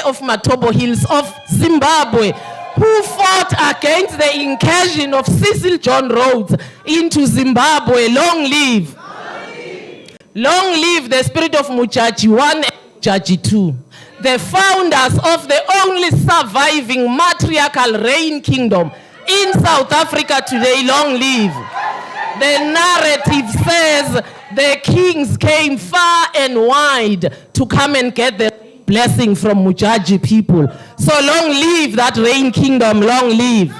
of Matobo Hills of Zimbabwe, who fought against the incursion of Cecil John Rhodes into Zimbabwe. Long live. Long live the spirit of Mujaji 1 and Mujaji 2, the founders of the only surviving matriarchal reign kingdom in South Africa today. Long live. The narrative says the kings came far and wide to come and get the blessing from Mujaji people. So long live that reign kingdom. Long live.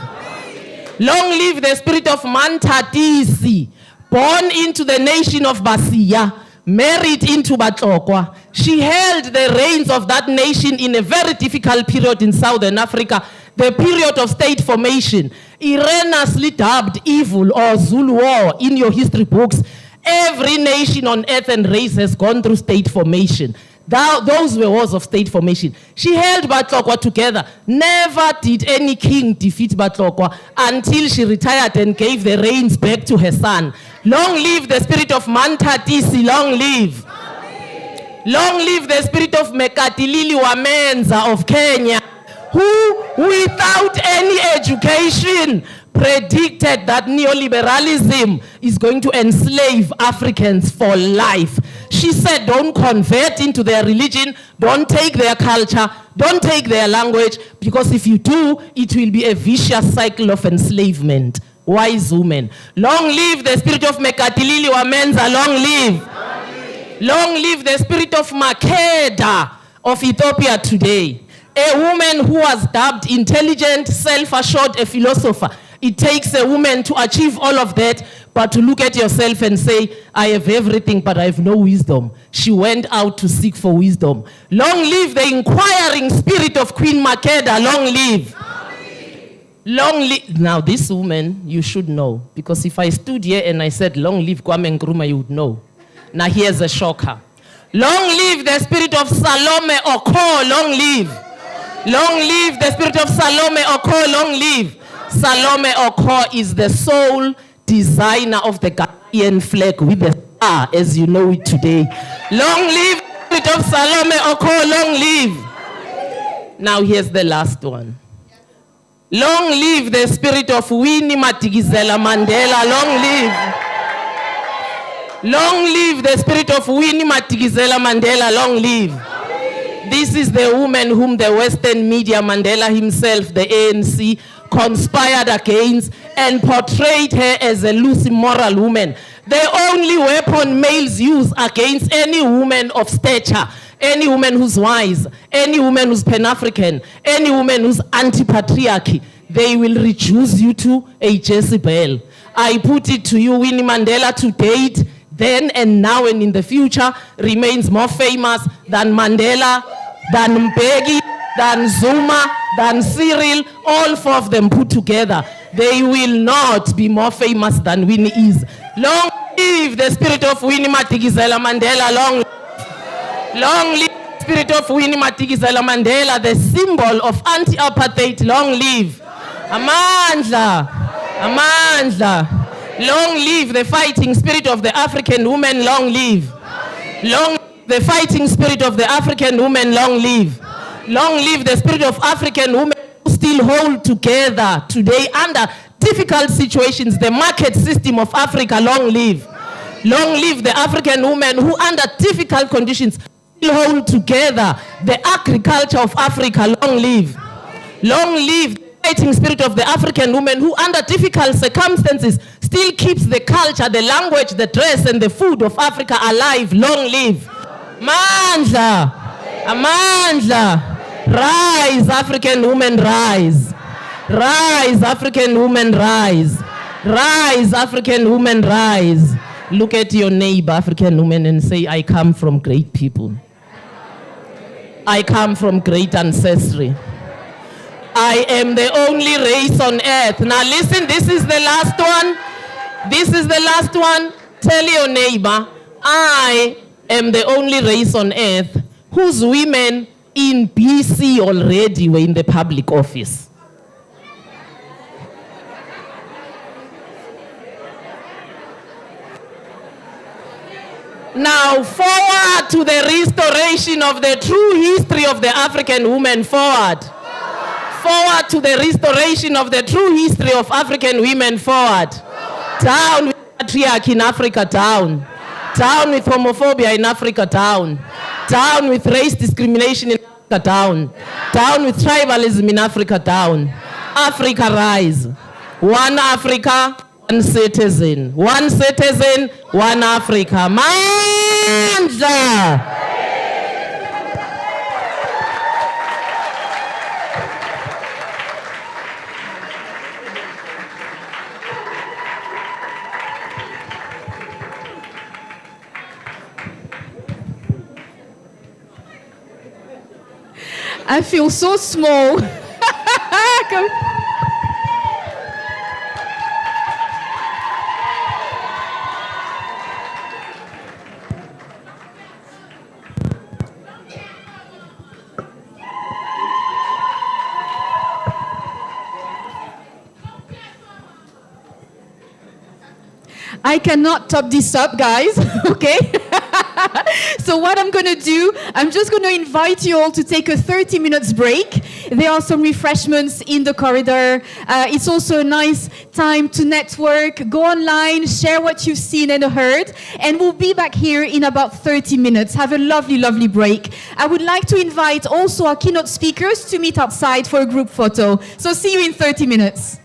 Long live the spirit of Mantatisi, born into the nation of Basia, married into Batlokwa. She held the reins of that nation in a very difficult period in Southern Africa, the period of state formation, erroneously dubbed evil or Zulu war in your history books. Every nation on earth and race has gone through state formation. Those were wars of state formation. She held Batlokwa together. Never did any king defeat Batlokwa until she retired and gave the reins back to her son. Long live the spirit of Mantatisi. Long live. Long live the spirit of Mekatilili Wamenza of Kenya, who, without any education, predicted that neoliberalism is going to enslave Africans for life. She said, don't convert into their religion, don't take their culture, don't take their language, because if you do, it will be a vicious cycle of enslavement. Wise woman. Long live the spirit of Mekatilili Wamenza. Long live. Long live the spirit of Makeda of Ethiopia today. A woman who was dubbed intelligent, self-assured, a philosopher. It takes a woman to achieve all of that, but to look at yourself and say, I have everything, but I have no wisdom. She went out to seek for wisdom. Long live the inquiring spirit of Queen Makeda. Long live. Long live. Now this woman, you should know, because if I stood here and I said, long live Kwame Nkrumah, you would know. Now here's a shocker. Long live the spirit of Salome Oko. Long live. Long live the spirit of Salome Oko. Long live. Salome Oko is the sole designer of the Ghanaian flag with the star as you know it today. Long live the spirit of Salome Oko. Long live. Now here's the last one. Long live the spirit of Winnie Madikizela Mandela. Long live. Long live the spirit of Winnie Madikizela Mandela. Long live. This is the woman whom the Western media, Mandela himself, the ANC, conspired against and portrayed her as a loose, immoral woman. The only weapon males use against any woman of stature, any woman who's wise, any woman who's Pan-African, any woman who's anti-patriarchy, they will reduce you to a Jezebel. I put it to you, Winnie Mandela to date, then and now and in the future, remains more famous than Mandela, than Mbeki, than Zuma, than Cyril, all four of them put together. They will not be more famous than Winnie is. Long live the spirit of Winnie Madikizela Mandela. Long live the spirit of Winnie Madikizela Mandela, the symbol of anti-apartheid. Long live. Amandla. Amandla. Long live the fighting spirit of the African woman. Long live. Long live the fighting spirit of the African woman. Long live. Long live the spirit of African women who still hold together today under difficult situations, the market system of Africa. Long live. Long live the African women who under difficult conditions still hold together the agriculture of Africa. Long live. Long live the fighting spirit of the African woman who under difficult circumstances still keeps the culture, the language, the dress and the food of Africa alive. Long live. Mandla. Amandla. Rise, African women, rise. Rise, African women, rise. Rise, African women, rise. Look at your neighbor, African woman, and say, I come from great people. I come from great ancestry. I am the only race on earth. Now listen, this is the last one. This is the last one. Tell your neighbor, I am the only race on earth whose women in BC already were in the public office. Now, forward to the restoration of the true history of the African woman. Forward. Forward to the restoration of the true history of African women. Forward. Down with patriarchy in Africa. Down. Down with homophobia in Africa. Down. Down with race discrimination in Africa. Down. Down with tribalism in Africa. Down. Africa rise. One Africa, one citizen. One citizen, one Africa. Mandla! I feel so small. I cannot top this up, guys, okay? So what I'm going to do, I'm just going to invite you all to take a 30 minutes break. There are some refreshments in the corridor. It's also a nice time to network, go online, share what you've seen and heard, and we'll be back here in about 30 minutes. Have a lovely, lovely break. I would like to invite also our keynote speakers to meet outside for a group photo. So see you in 30 minutes.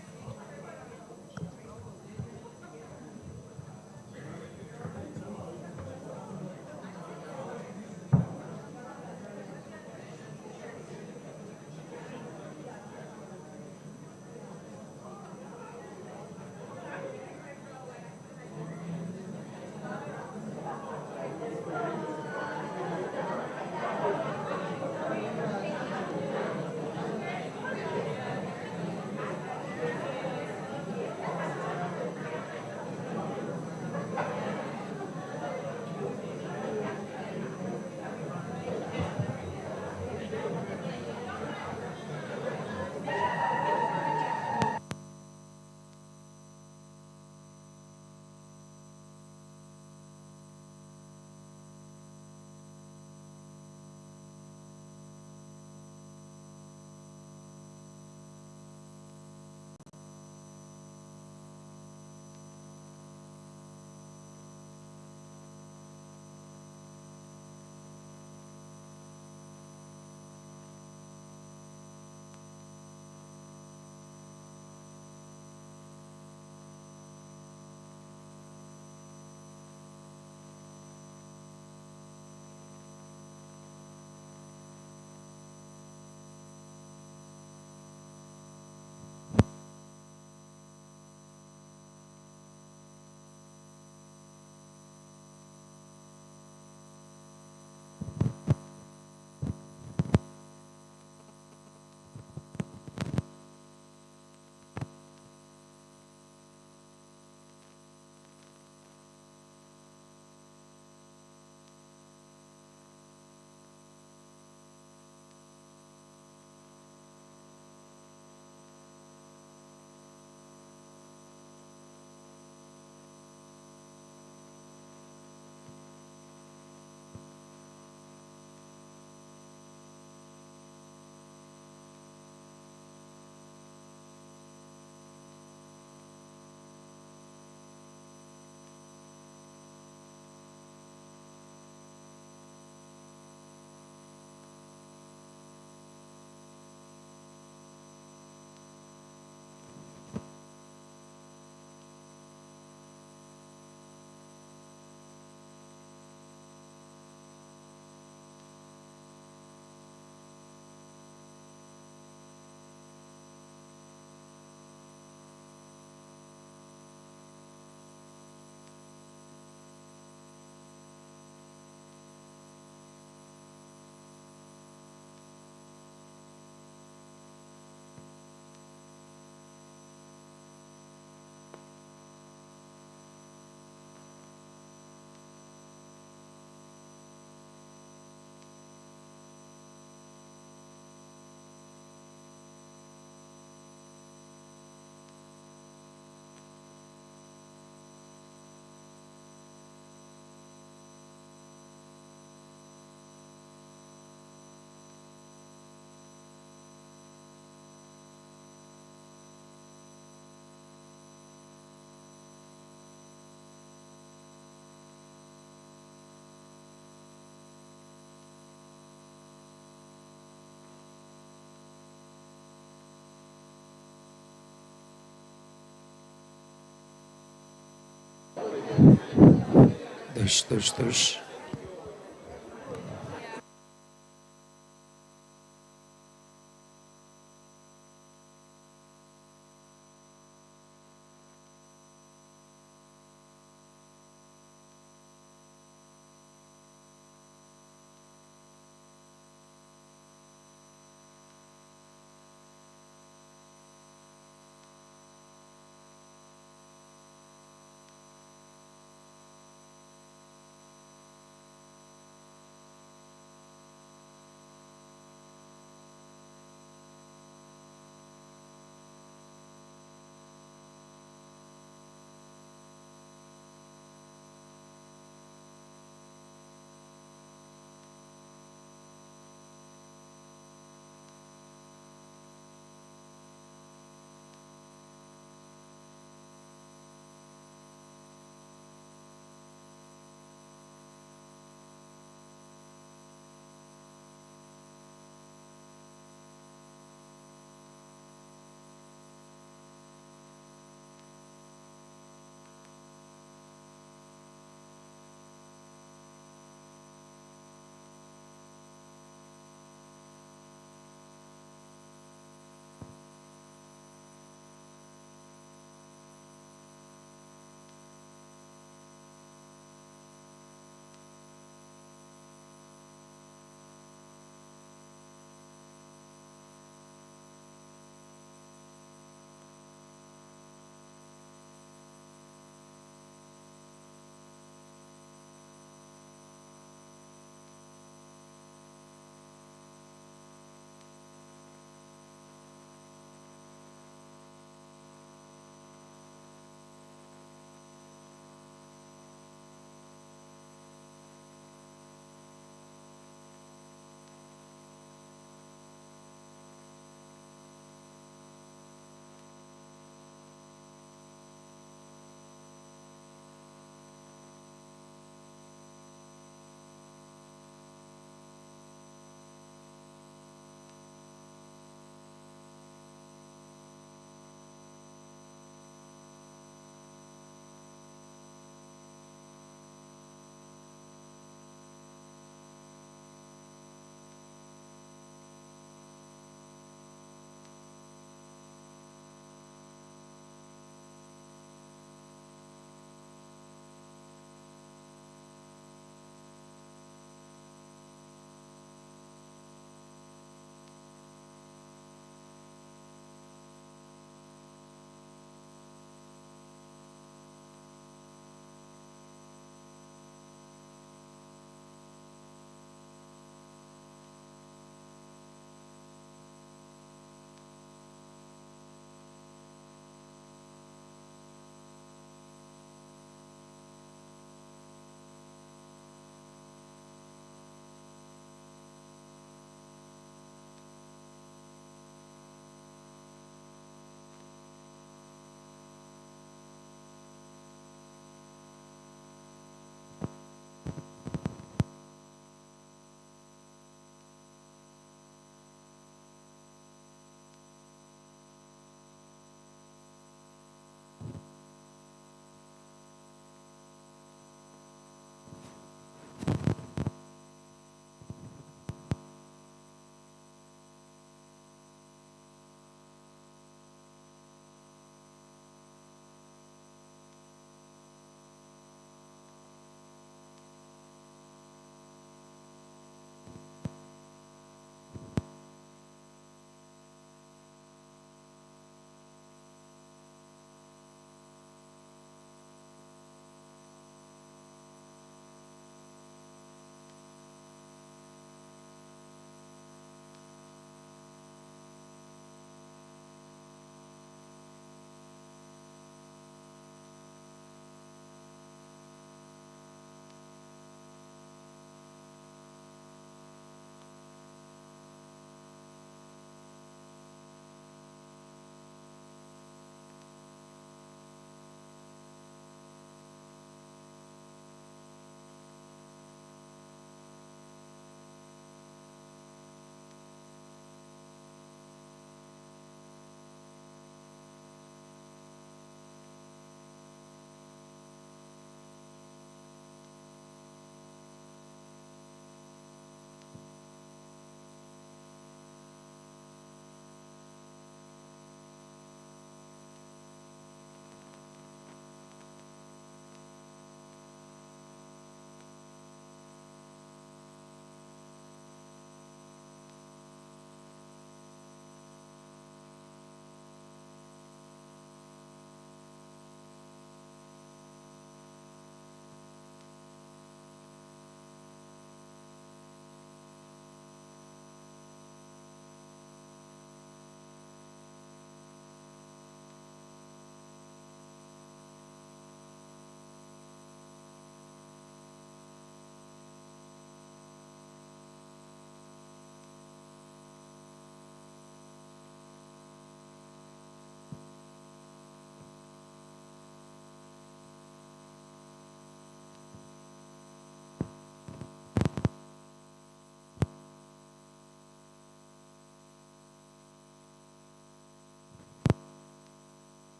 Dois.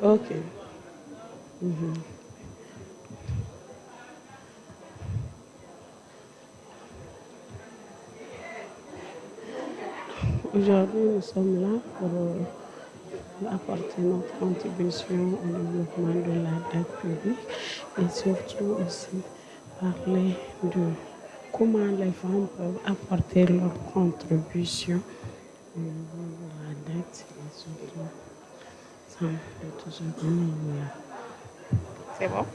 Ok. Mhm. Aujourd'hui, nous sommes là pour apporter notre contribution au développement de la dette publique et surtout aussi parler de comment les femmes peuvent apporter leur contribution au niveau de la dette et surtout ça, de tout ce que nous voulons. C'est bon?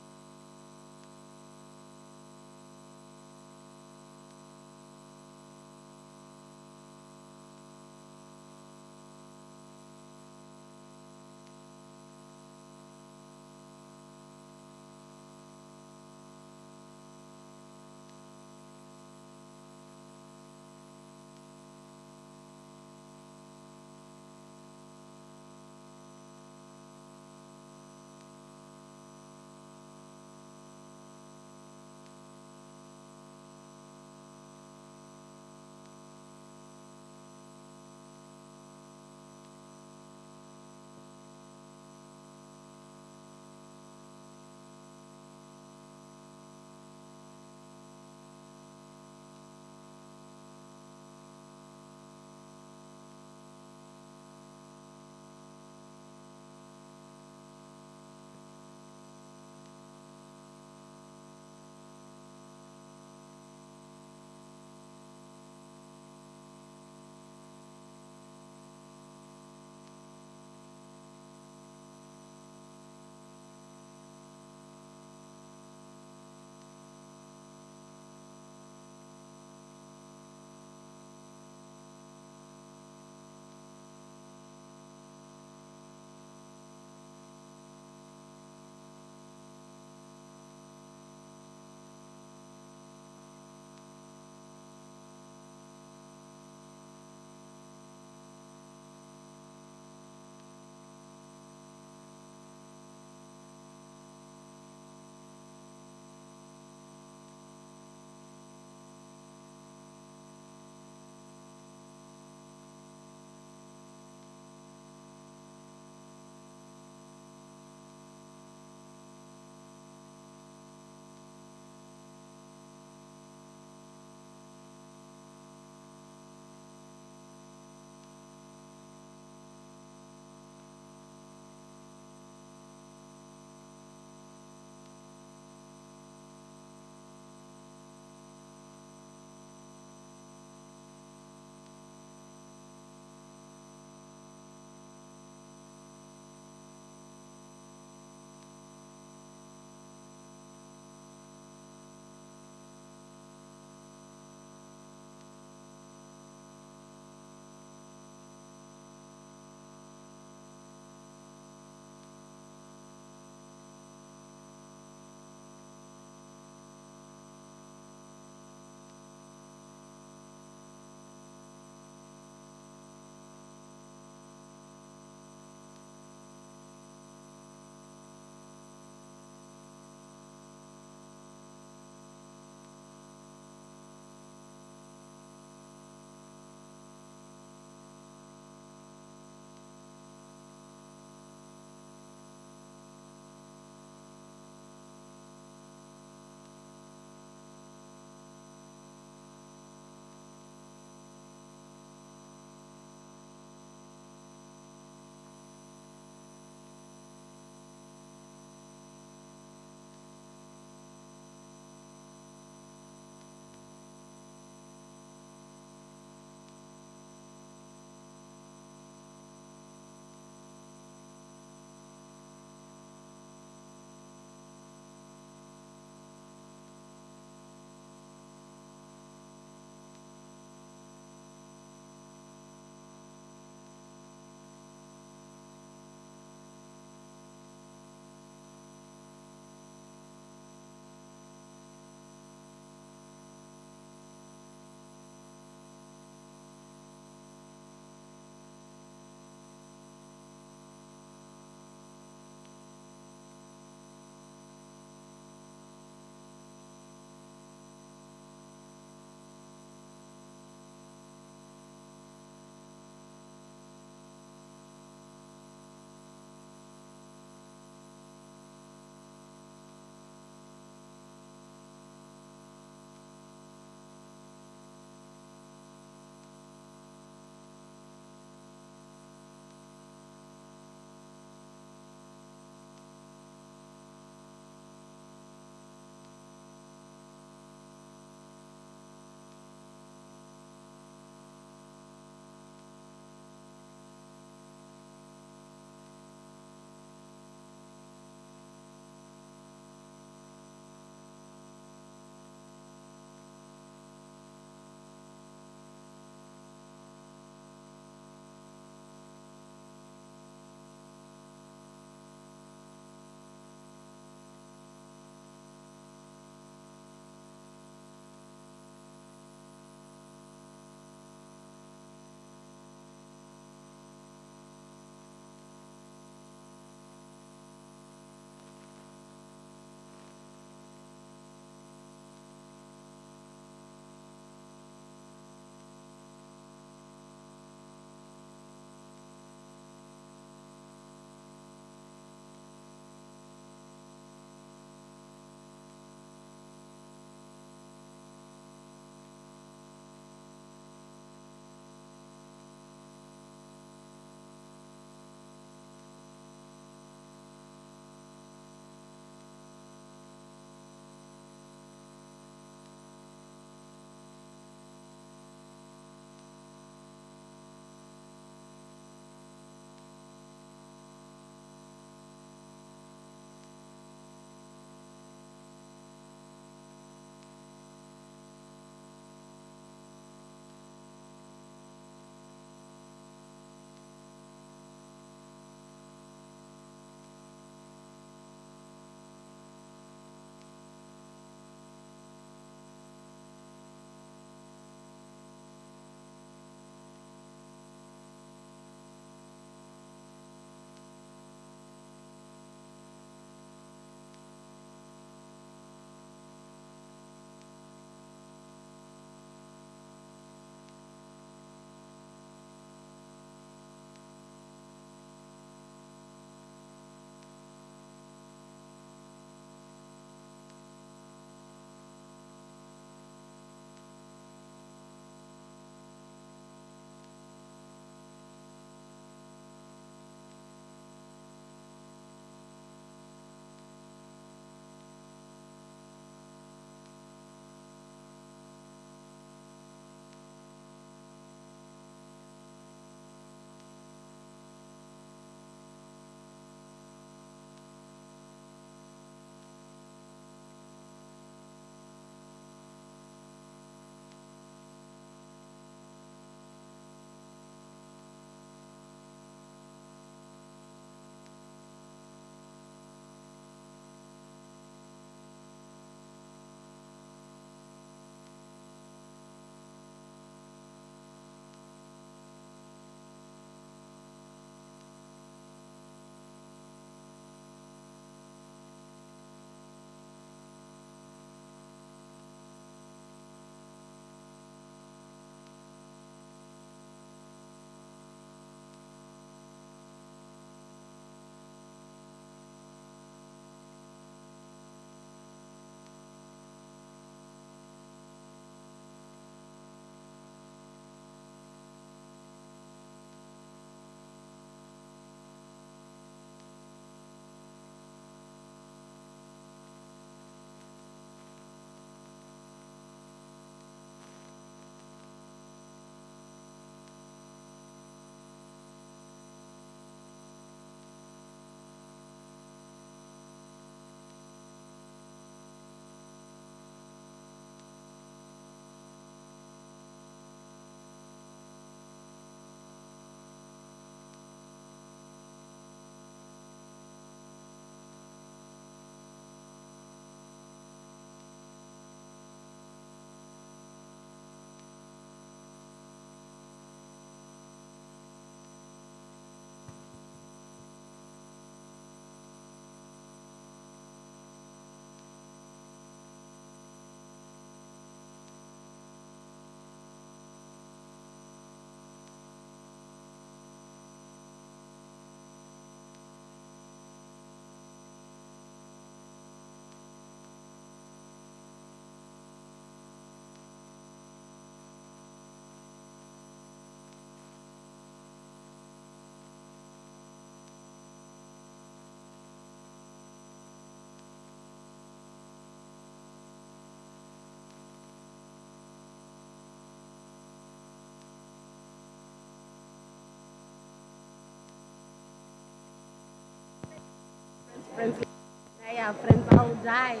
Yeah, friends, I'll die.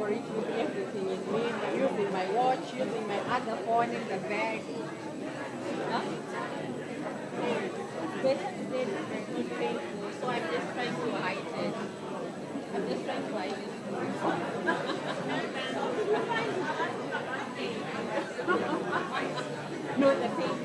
for it with everything in me, using my watch, using my other phone in the bag. Huh? Better today is not painful, so I'm just trying to hide it. I'm just trying to hide it. No, the pain.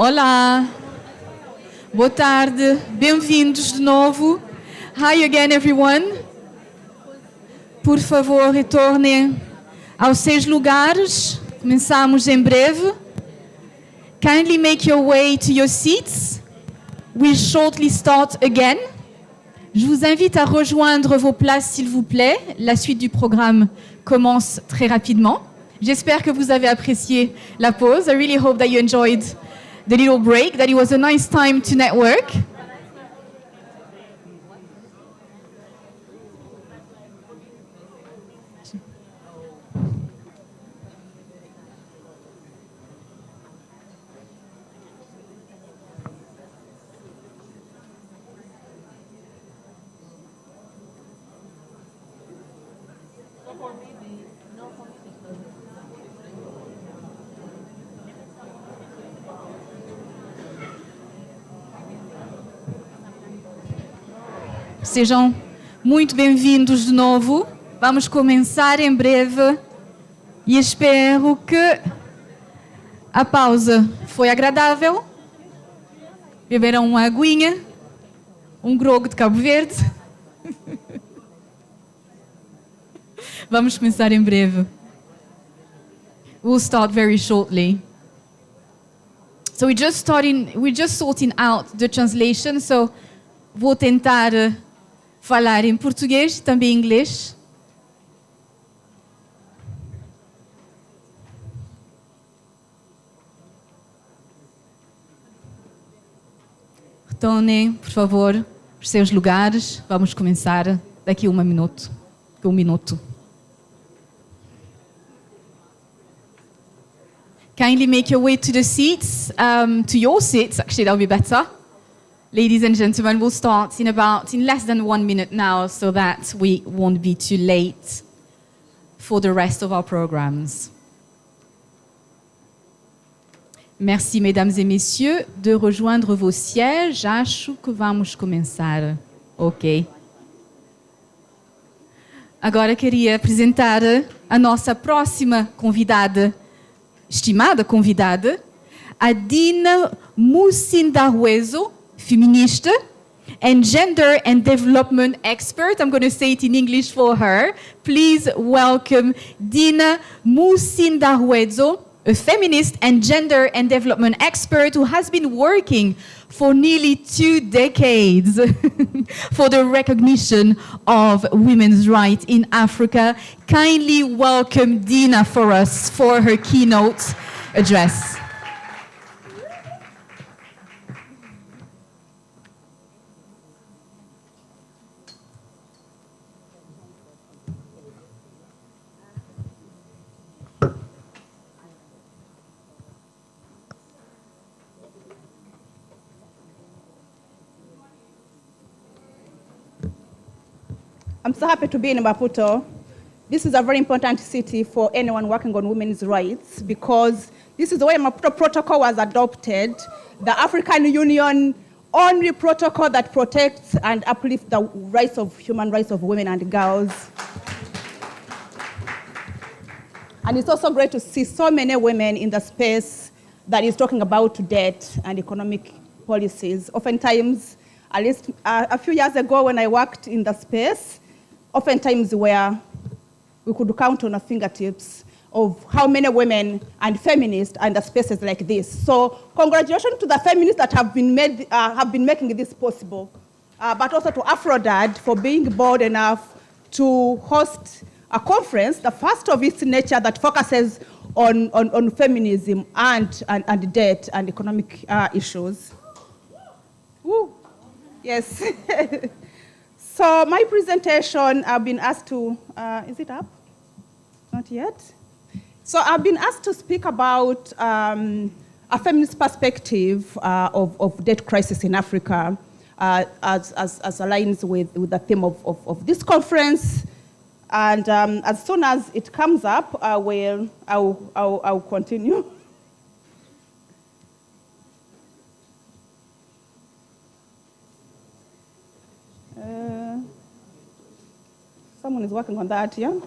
Olá, boa tarde, bem-vindos de novo. Hi again, everyone. Por favor, retornem aos seus lugares. Começamos em breve. Kindly make your way to your seats. We'll shortly start again. Je vous invite à rejoindre vos places, s'il vous plaît. La suite du programme commence très rapidement. J'espère que vous avez apprécié la pause. I really hope that you enjoyed the little break, that it was a nice time to network. Sejam muito bem-vindos de novo. Vamos começar em breve e espero que a pausa foi agradável. Beberam uma aguinha, um grogo de Cabo Verde. Vamos começar em breve. We'll start very shortly. So we're just sorting out the translation. So vou tentar falar em português, também em inglês. Retornem, por favor, os seus lugares. Vamos começar daqui a um minuto. Kindly make your way to the seats, to your seats, actually that'll be better. Ladies and gentlemen, we'll start in less than 1 minute now so that we won't be too late for the rest of our programs. Merci, mesdames et messieurs, de rejoindre vos sièges. Acho que vamos começar. Ok. Agora queria apresentar a nossa próxima convidada, estimada convidada, a Dina Musindahuezo, Feminista and gender and development expert. I'm going to say it in English for her. Please welcome Dina Musindahuezo, a feminist and gender and development expert who has been working for nearly 2 decades for the recognition of women's rights in Africa. Kindly welcome Dina for us for her keynote address. I'm so happy to be in Maputo. This is a very important city for anyone working on women's rights because this is the way Maputo Protocol was adopted. The African Union only protocol that protects and uplifts the human rights of women and girls. And it's also great to see so many women in the space that is talking about debt and economic policies. Oftentimes, at least a few years ago when I worked in the space, oftentimes where we could count on our fingertips of how many women and feminists are in the spaces like this. So congratulations to the feminists that have been making this possible, but also to AfCoDD for being bold enough to host a conference, the first of its nature, that focuses on feminism and debt and economic issues. Woo. Yes. So my presentation, I've been asked to, is it up? Not yet. So I've been asked to speak about a feminist perspective of debt crisis in Africa as aligns with the theme of this conference. And as soon as it comes up, I'll continue. Someone is working on that, yeah?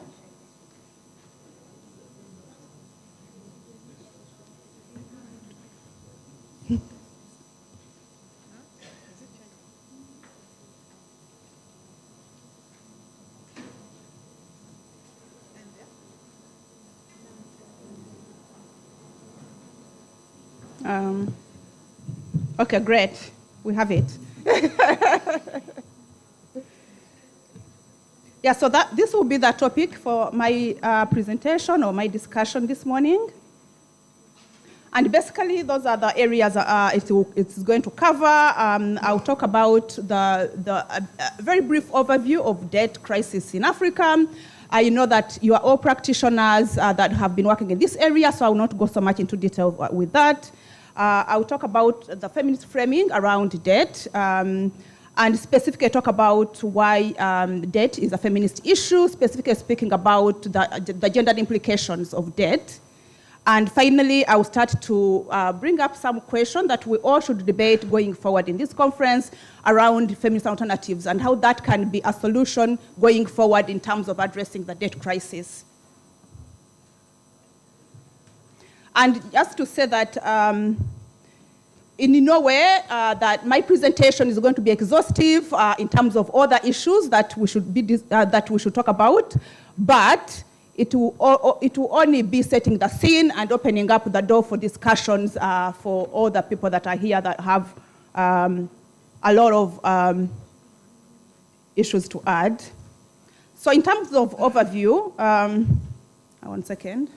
Okay, great. We have it. Yeah, so this will be the topic for my presentation or my discussion this morning. And basically, those are the areas it's going to cover. I'll talk about the very brief overview of debt crisis in Africa. I know that you are all practitioners that have been working in this area, so I will not go so much into detail with that. I'll talk about the feminist framing around debt, and specifically talk about why debt is a feminist issue, specifically speaking about the gender implications of debt. And finally, I will start to bring up some questions that we all should debate going forward in this conference around feminist alternatives and how that can be a solution going forward in terms of addressing the debt crisis. And just to say that in no way that my presentation is going to be exhaustive in terms of all the issues that we should talk about, but it will only be setting the scene and opening up the door for discussions for all the people that are here that have a lot of issues to add. So in terms of overview, 1 second.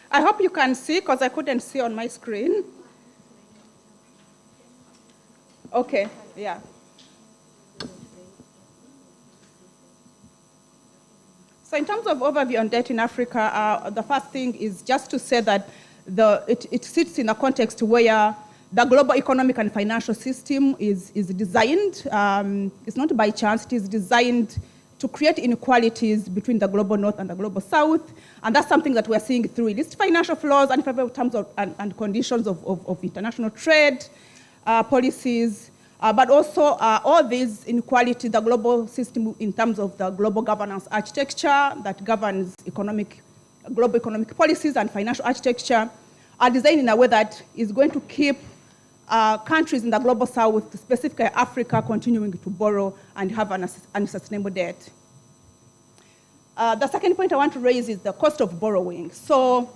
I hope you can see, because I couldn't see on my screen. Okay, yeah. So in terms of overview on debt in Africa, the first thing is just to say that it sits in a context where the global economic and financial system is designed, it's not by chance, it is designed to create inequalities between the global north and the global south. And that's something that we're seeing through illicit financial flows and in terms of and conditions of international trade policies, but also all these inequalities, the global system in terms of the global governance architecture that governs global economic policies and financial architecture are designed in a way that is going to keep countries in the global south, specifically Africa, continuing to borrow and have an unsustainable debt. The second point I want to raise is the cost of borrowing. So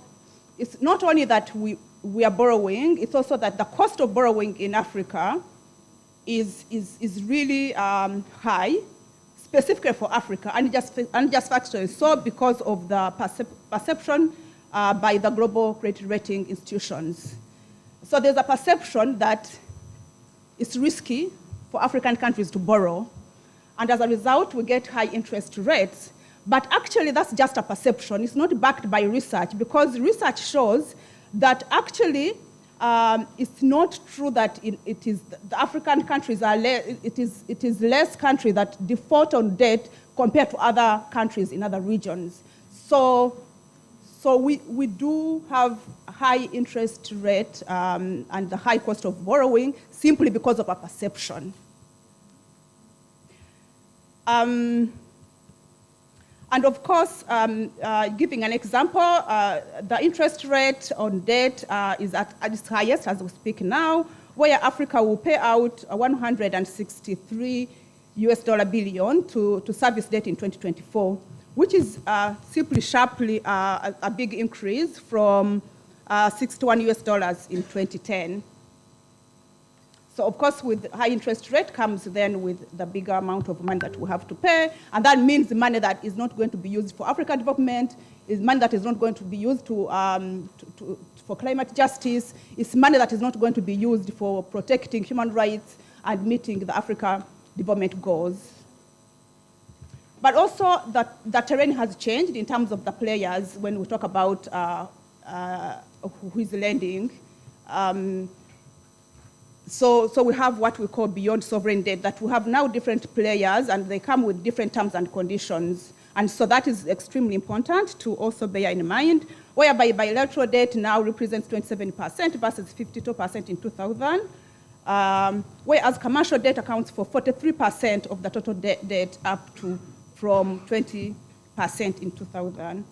it's not only that we are borrowing, it's also that the cost of borrowing in Africa is really high, specifically for Africa, and just factually so because of the perception by the global credit rating institutions. So there's a perception that it's risky for African countries to borrow, and as a result, we get high interest rates. But actually, that's just a perception. It's not backed by research, because research shows that actually it's not true that it is the African countries are it is less countries that default on debt compared to other countries in other regions. So we do have high interest rate and the high cost of borrowing simply because of a perception. And of course, giving an example, the interest rate on debt is at its highest as we speak now, where Africa will pay out $163 billion to service debt in 2024, which is simply sharply a big increase from $61 in 2010. So of course, with high interest rate comes then with the bigger amount of money that we have to pay, and that means the money that is not going to be used for African development, is money that is not going to be used for climate justice, it's money that is not going to be used for protecting human rights and meeting the Africa development goals. But also the terrain has changed in terms of the players when we talk about who is lending. So we have what we call beyond sovereign debt, that we have now different players and they come with different terms and conditions. And so that is extremely important to also bear in mind, whereby bilateral debt now represents 27% versus 52% in 2000, whereas commercial debt accounts for 43% of the total debt up to from 20% in 2000.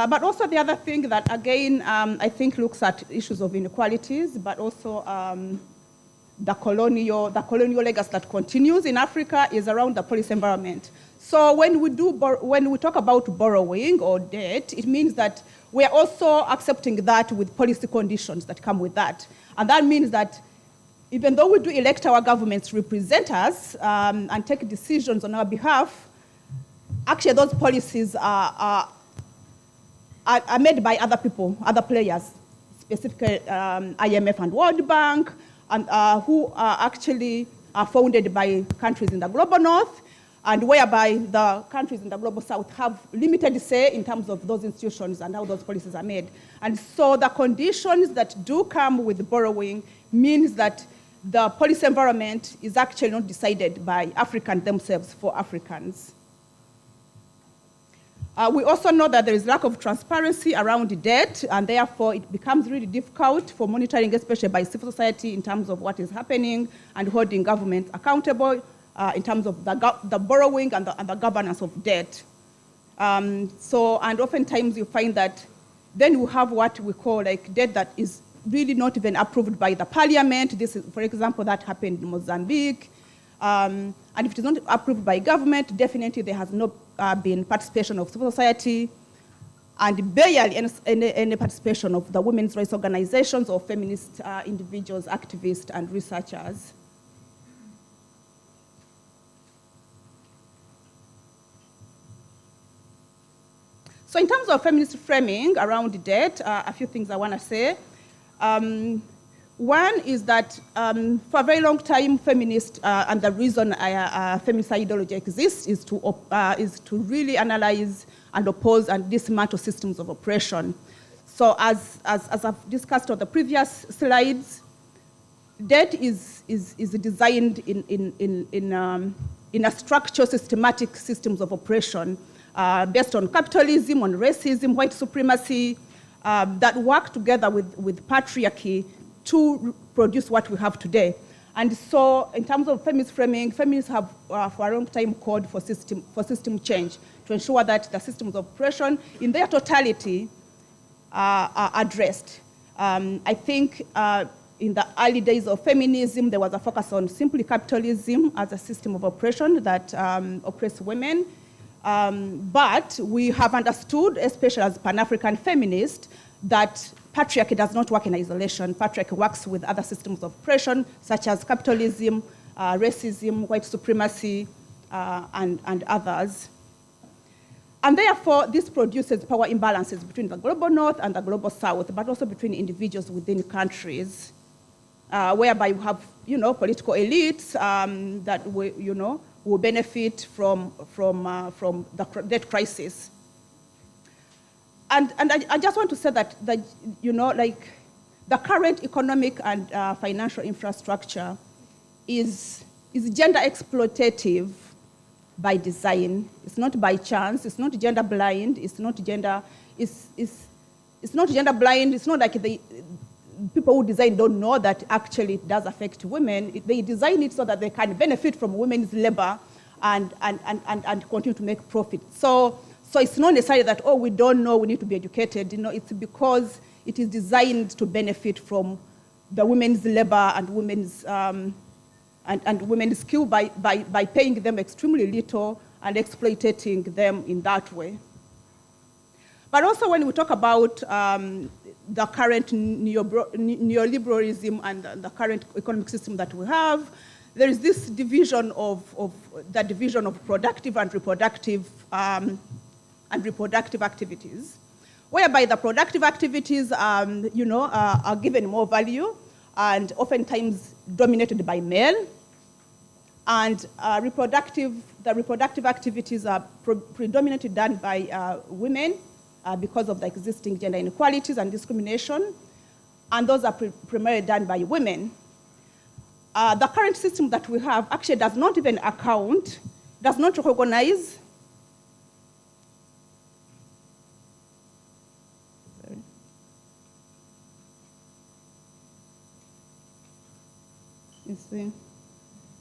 But also the other thing that, again, I think looks at issues of inequalities, but also the colonial legacy that continues in Africa is around the policy environment. So when we talk about borrowing or debt, it means that we are also accepting that with policy conditions that come with that. And that means that even though we do elect our governments to represent us and take decisions on our behalf, actually those policies are made by other people, other players, specifically IMF and World Bank, and who actually are founded by countries in the global north, and whereby the countries in the global south have limited say in terms of those institutions and how those policies are made. And so the conditions that do come with borrowing means that the policy environment is actually not decided by Africans themselves for Africans. We also know that there is lack of transparency around debt, and therefore it becomes really difficult for monitoring, especially by civil society, in terms of what is happening and holding governments accountable in terms of the borrowing and the governance of debt. And oftentimes you find that then we have what we call like debt that is really not even approved by the parliament. This is, for example, that happened in Mozambique. And if it is not approved by government, definitely there has not been participation of civil society, and barely any participation of the women's rights organizations or feminist individuals, activists, and researchers. So in terms of feminist framing around debt, a few things I want to say. One is that for a very long time, feminist, and the reason feminist ideology exists is to really analyze and oppose and dismantle systems of oppression. So as I've discussed on the previous slides, debt is designed in a structured, systematic systems of oppression based on capitalism, on racism, white supremacy, that work together with patriarchy to produce what we have today. And so in terms of feminist framing, feminists have for a long time called for system change to ensure that the systems of oppression in their totality are addressed. I think in the early days of feminism, there was a focus on simply capitalism as a system of oppression that oppressed women. But we have understood, especially as Pan-African feminists, that patriarchy does not work in isolation. Patriarchy works with other systems of oppression, such as capitalism, racism, white supremacy, and others. And therefore, this produces power imbalances between the global north and the global south, but also between individuals within countries, whereby you have, political elites that will benefit from the debt crisis. And I just want to say that the current economic and financial infrastructure is gender exploitative by design. It's not by chance. It's not gender blind. It's not gender. It's not gender blind. It's not like the people who design don't know that actually it does affect women. They design it so that they can benefit from women's labor and continue to make profit. So it's not necessarily that, oh, we don't know, we need to be educated. It's because it is designed to benefit from the women's labor and women's and women's skill by paying them extremely little and exploiting them in that way. But also when we talk about the current neoliberalism and the current economic system that we have, there is this division of productive and reproductive activities, whereby the productive activities are given more value and oftentimes dominated by male, and the reproductive activities are predominantly done by women because of the existing gender inequalities and discrimination, and those are primarily done by women. The current system that we have actually does not even account, does not recognize It's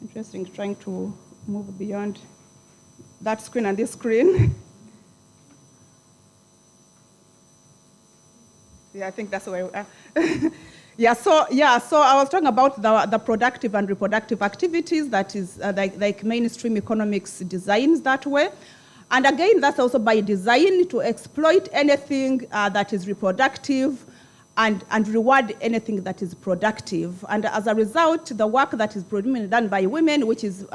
interesting trying to move beyond that screen and this screen. Yeah, I think that's where we are. So I was talking about the productive and reproductive activities that is like mainstream economics designs that way. And again, that's also by design to exploit anything that is reproductive and reward anything that is productive. And as a result, the work that is predominantly done by women, which is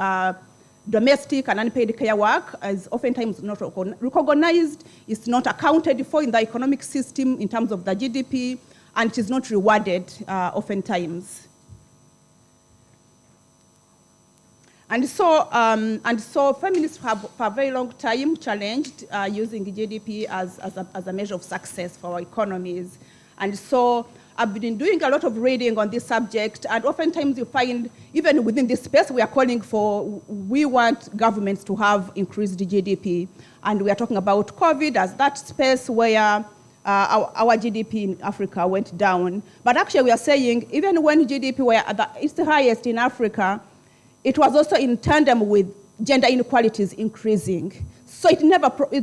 domestic and unpaid care work, is oftentimes not recognized, is not accounted for in the economic system in terms of the GDP, and it is not rewarded oftentimes. And so feminists have for a very long time challenged using GDP as a measure of success for our economies. And so I've been doing a lot of reading on this subject, and oftentimes you find, even within this space, we want governments to have increased GDP. And we are talking about COVID as that space where our GDP in Africa went down. But actually we are saying, even when GDP were at its highest in Africa, it was also in tandem with gender inequalities increasing. So it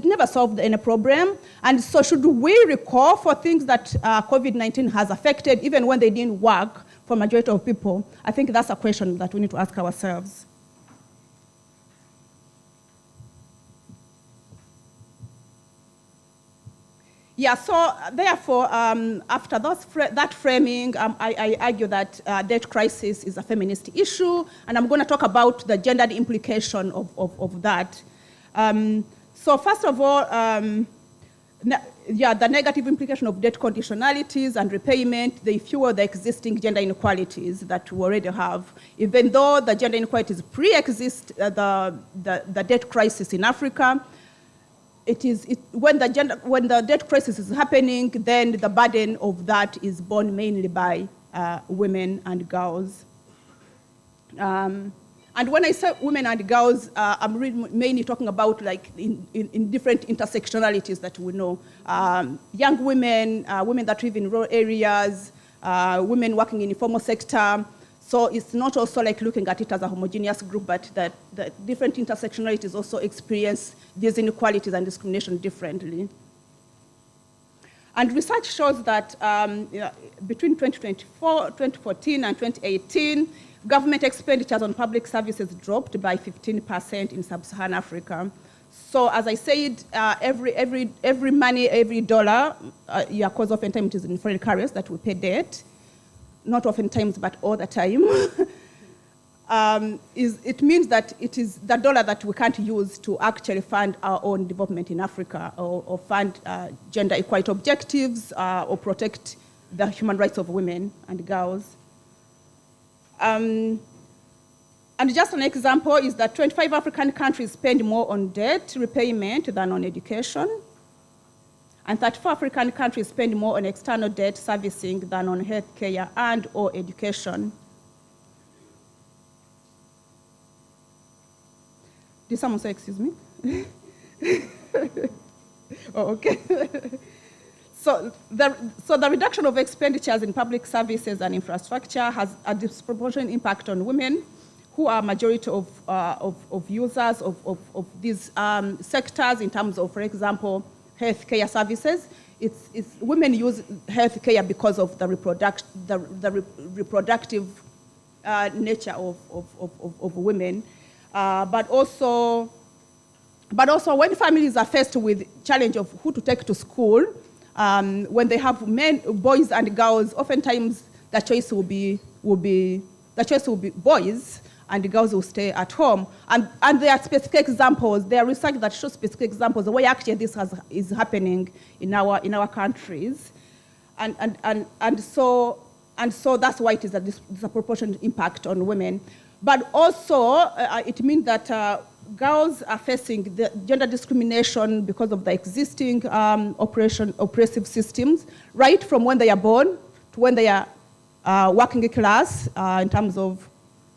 never solved any problem. And so should we recall for things that COVID-19 has affected, even when they didn't work for majority of people? I think that's a question that we need to ask ourselves. Yeah, so therefore, after that framing, I argue that debt crisis is a feminist issue, and I'm going to talk about the gendered implication of that. So first of all, the negative implication of debt conditionalities and repayment, they fuel the existing gender inequalities that we already have. Even though the gender inequalities pre-exist the debt crisis in Africa, when the debt crisis is happening, then the burden of that is borne mainly by women and girls. And when I say women and girls, I'm really mainly talking about like in different intersectionalities that we know. Young women, women that live in rural areas, women working in the informal sector. So it's not also like looking at it as a homogeneous group, but that different intersectionalities also experience these inequalities and discrimination differently. And research shows that between 2014 and 2018, government expenditures on public services dropped by 15% in sub-Saharan Africa. So as I said, every money, every dollar, because oftentimes it is in foreign currency that we pay debt, not oftentimes, but all the time. it means that it is the dollar that we can't use to actually fund our own development in Africa or fund gender equality objectives or protect the human rights of women and girls. And just an example is that 25 African countries spend more on debt repayment than on education. And 34 African countries spend more on external debt servicing than on healthcare and or education. Did someone say, excuse me? Oh, okay. So the reduction of expenditures in public services and infrastructure has a disproportionate impact on women, who are majority of users of these sectors in terms of, for example, healthcare services. It's women use healthcare because of the reproductive nature of women. But also when families are faced with challenge of who to take to school, when they have boys and girls, oftentimes the choice will be boys, and the girls will stay at home. And there are specific examples. There are research that shows specific examples of where actually this is happening in our countries, and so that's why it is a disproportionate impact on women. But also, it means that girls are facing the gender discrimination because of the existing oppressive systems, right from when they are born to when they are working class in terms of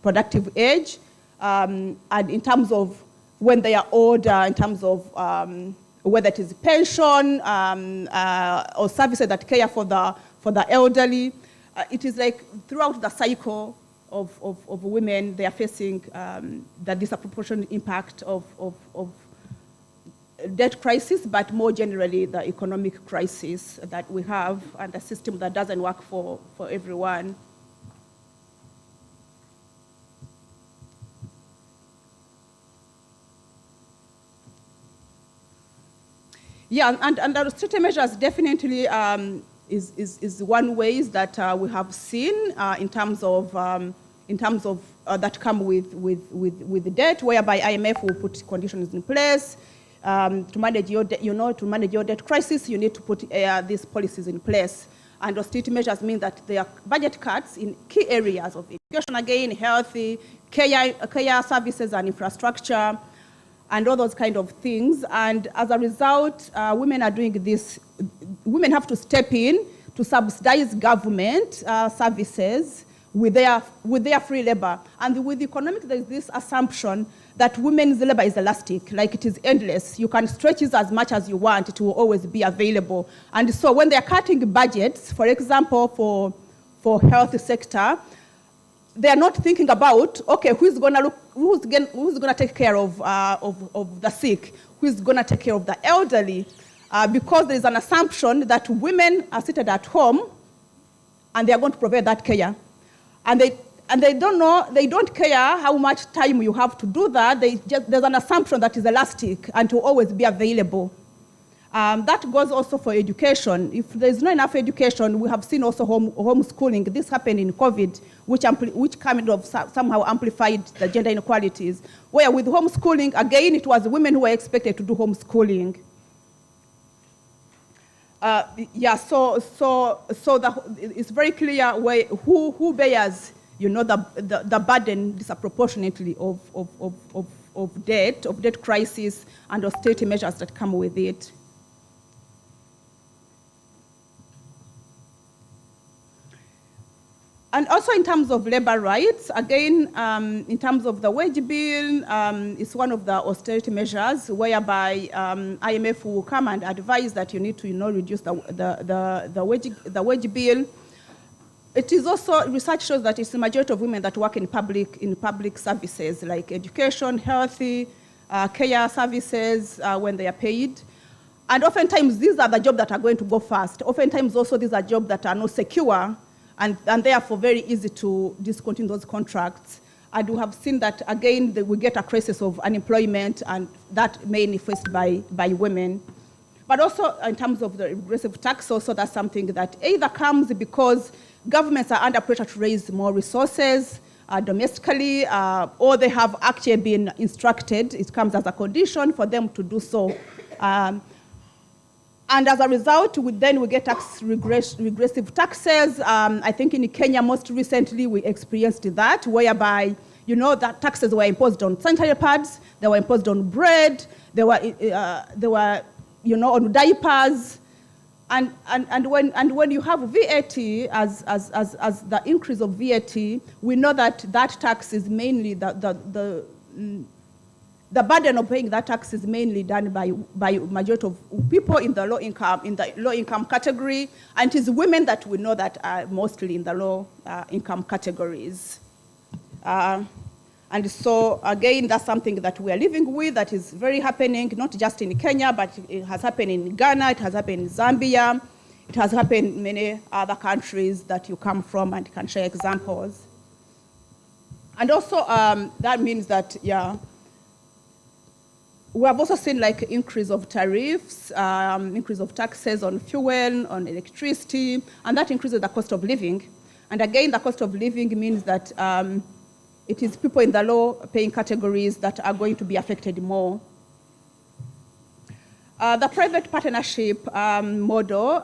productive age, and in terms of when they are older, in terms of whether it is pension or services that care for the elderly. It is like throughout the cycle of women, they are facing the disproportionate impact of debt crisis, but more generally the economic crisis that we have and the system that doesn't work for everyone. Yeah, and the austerity measures definitely is one way that we have seen in terms of that come with the debt, whereby IMF will put conditions in place to manage your to manage your debt crisis. You need to put these policies in place, and austerity measures mean that there are budget cuts in key areas of education, again, healthy, care services and infrastructure, and all those kind of things. And as a result, women are doing this. Women have to step in to subsidize government services with their free labor. And with economics, there is this assumption that women's labor is elastic, like it is endless. You can stretch it as much as you want, it will always be available. And so when they're cutting budgets, for example, for health sector, they're not thinking about, okay, who's gonna take care of the sick, who's gonna take care of the elderly, because there is an assumption that women are seated at home and they are going to provide that care. And they don't know, they don't care how much time you have to do that. There's an assumption that is elastic and to always be available. That goes also for education. If there's not enough education, we have seen also homeschooling. This happened in COVID, which kind of somehow amplified the gender inequalities. Where with homeschooling, again, it was women who were expected to do homeschooling. Yeah, so it's very clear who bears, the burden disproportionately of debt crisis and austerity measures that come with it. And also in terms of labor rights, again, in terms of the wage bill, it's one of the austerity measures whereby IMF will come and advise that you need to reduce the wage bill. It is also, research shows that it's the majority of women that work in public services like education, healthy, care services when they are paid. And oftentimes these are the jobs that are going to go fast. Oftentimes also these are jobs that are not secure, and therefore very easy to discontinue those contracts. And we have seen that, again, we get a crisis of unemployment, and that mainly faced by women. But also in terms of the regressive tax, also that's something that either comes because governments are under pressure to raise more resources, domestically, or they have actually been instructed. It comes as a condition for them to do so. And as a result, we get regressive taxes. I think in Kenya, most recently, we experienced that, whereby, that taxes were imposed on sanitary pads, they were imposed on bread, they were on diapers. And when you have VAT as the increase of VAT, we know that tax is mainly the burden of paying that tax is mainly done by majority of people in the low income category, and it is women that we know that are mostly in the low income categories. And so again, that's something that we are living with, that is very happening, not just in Kenya, but it has happened in Ghana, it has happened in Zambia, it has happened in many other countries that you come from and can share examples. And also that means that, we have also seen like increase of tariffs, increase of taxes on fuel, on electricity, and that increases the cost of living. And again, the cost of living means that it is people in the low paying categories that are going to be affected more. The private partnership model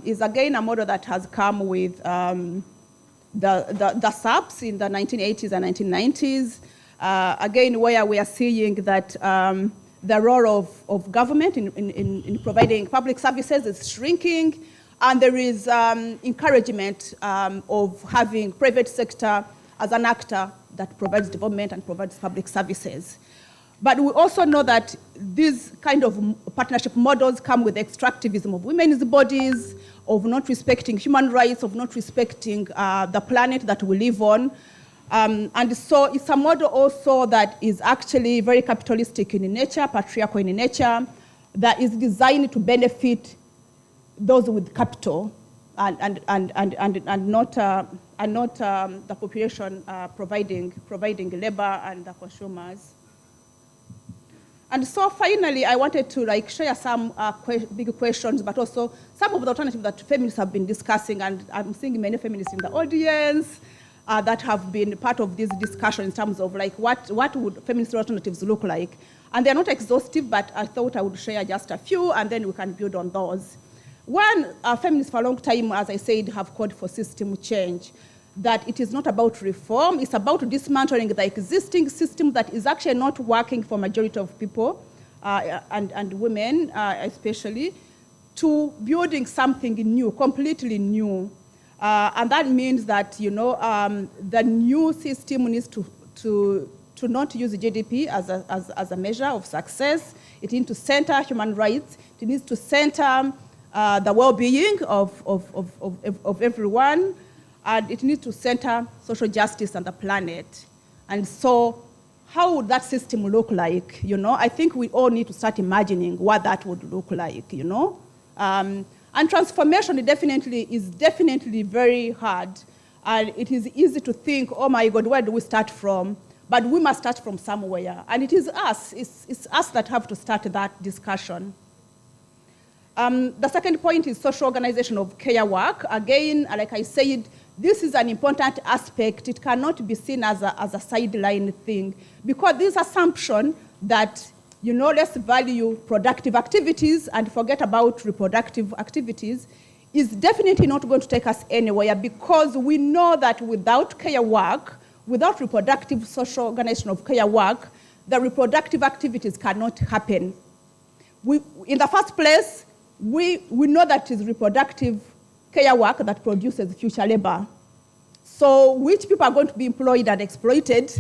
is again a model that has come with the SAPs in the 1980s and 1990s. Again, where we are seeing that the role of government in providing public services is shrinking, and there is encouragement of having private sector as an actor that provides development and provides public services. But we also know that these kind of partnership models come with extractivism of women's bodies, of not respecting human rights, of not respecting the planet that we live on. And so it's a model also that is actually very capitalistic in nature, patriarchal in nature, that is designed to benefit those with capital and not the population providing labor and the consumers. And so finally, I wanted to share some big questions, but also some of the alternatives that feminists have been discussing, and I'm seeing many feminists in the audience that have been part of this discussion in terms of what would feminist alternatives look like. And they're not exhaustive, but I thought I would share just a few, and then we can build on those. One, feminists for a long time, as I said, have called for system change, that it is not about reform, it's about dismantling the existing system that is actually not working for majority of people, and women especially, to building something new, completely new. And that means that, the new system needs to not use GDP as a measure of success. It needs to center human rights. It needs to center the well-being of everyone. And it needs to center social justice and the planet. And so how would that system look like? I think we all need to start imagining what that would look like, And transformation is definitely very hard. And it is easy to think, oh my God, where do we start from? But we must start from somewhere. And it is us, it's us that have to start that discussion. The second point is social organization of care work. Again, like I said, this is an important aspect. It cannot be seen as a sideline thing, because this assumption that let's value productive activities and forget about reproductive activities is definitely not going to take us anywhere, because we know that without care work, without reproductive social organization of care work, the reproductive activities cannot happen. In the first place, we know that it is reproductive care work that produces future labor. So which people are going to be employed and exploited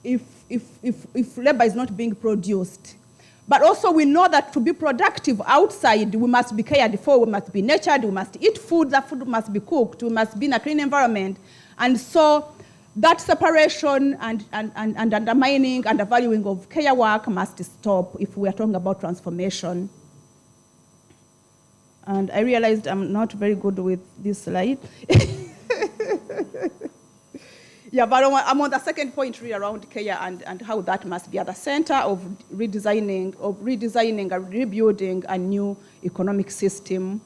if labor is not being produced? But also we know that to be productive outside, we must be cared for, we must be nurtured, we must eat food, that food must be cooked, we must be in a clean environment. And so that separation and undermining and undervaluing of care work must stop if we are talking about transformation. And I realized I'm not very good with this slide. Yeah, but I'm on the second point really around care and how that must be at the center of redesigning and rebuilding a new economic system.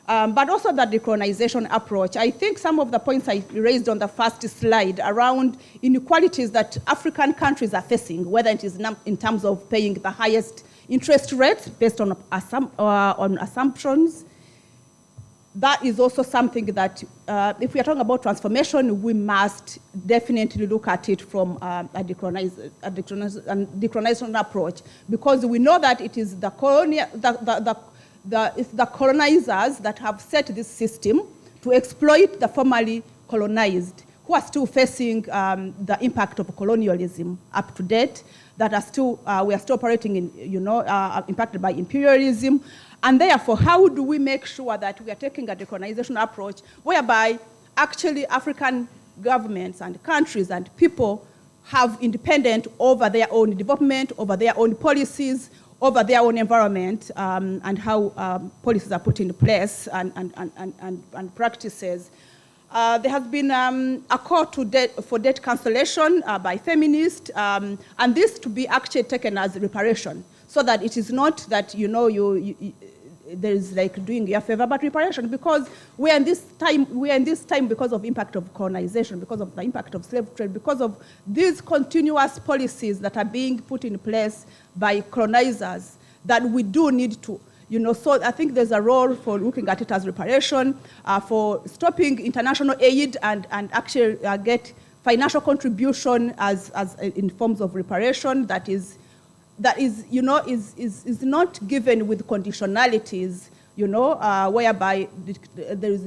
but also the decolonization approach. I think some of the points I raised on the first slide around inequalities that African countries are facing, whether it is in terms of paying the highest interest rates based on assumptions, that is also something that, if we are talking about transformation, we must definitely look at it from a decolonization approach, because we know that it is the colonizers that have set this system to exploit the formerly colonized, who are still facing the impact of colonialism up to date, that are still, we are still operating in, impacted by imperialism. And therefore, how do we make sure that we are taking a decolonization approach whereby actually African governments and countries and people have independence over their own development, over their own policies, over their own environment, and how policies are put in place and practices. There has been a call for debt cancellation by Feminist, and this to be actually taken as reparation, so that it is not that, there is like doing you a favor, but reparation, because we are in this time because of impact of colonization, because of the impact of slave trade, because of these continuous policies that are being put in place by colonizers, that we do need to, so I think there's a role for looking at it as reparation, for stopping international aid and actually get financial contribution as in forms of reparation that is not given with conditionalities, whereby there is,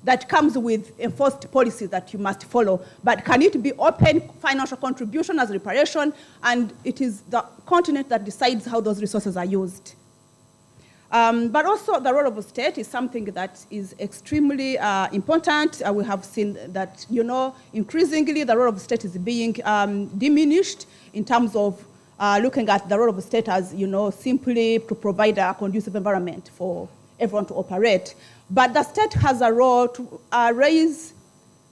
that comes with enforced policies that you must follow. But can it be open financial contribution as reparation? And it is the continent that decides how those resources are used. But also the role of the state is something that is extremely important. We have seen that, increasingly the role of the state is being diminished in terms of looking at the role of the state as, simply to provide a conducive environment for everyone to operate. But the state has a role to raise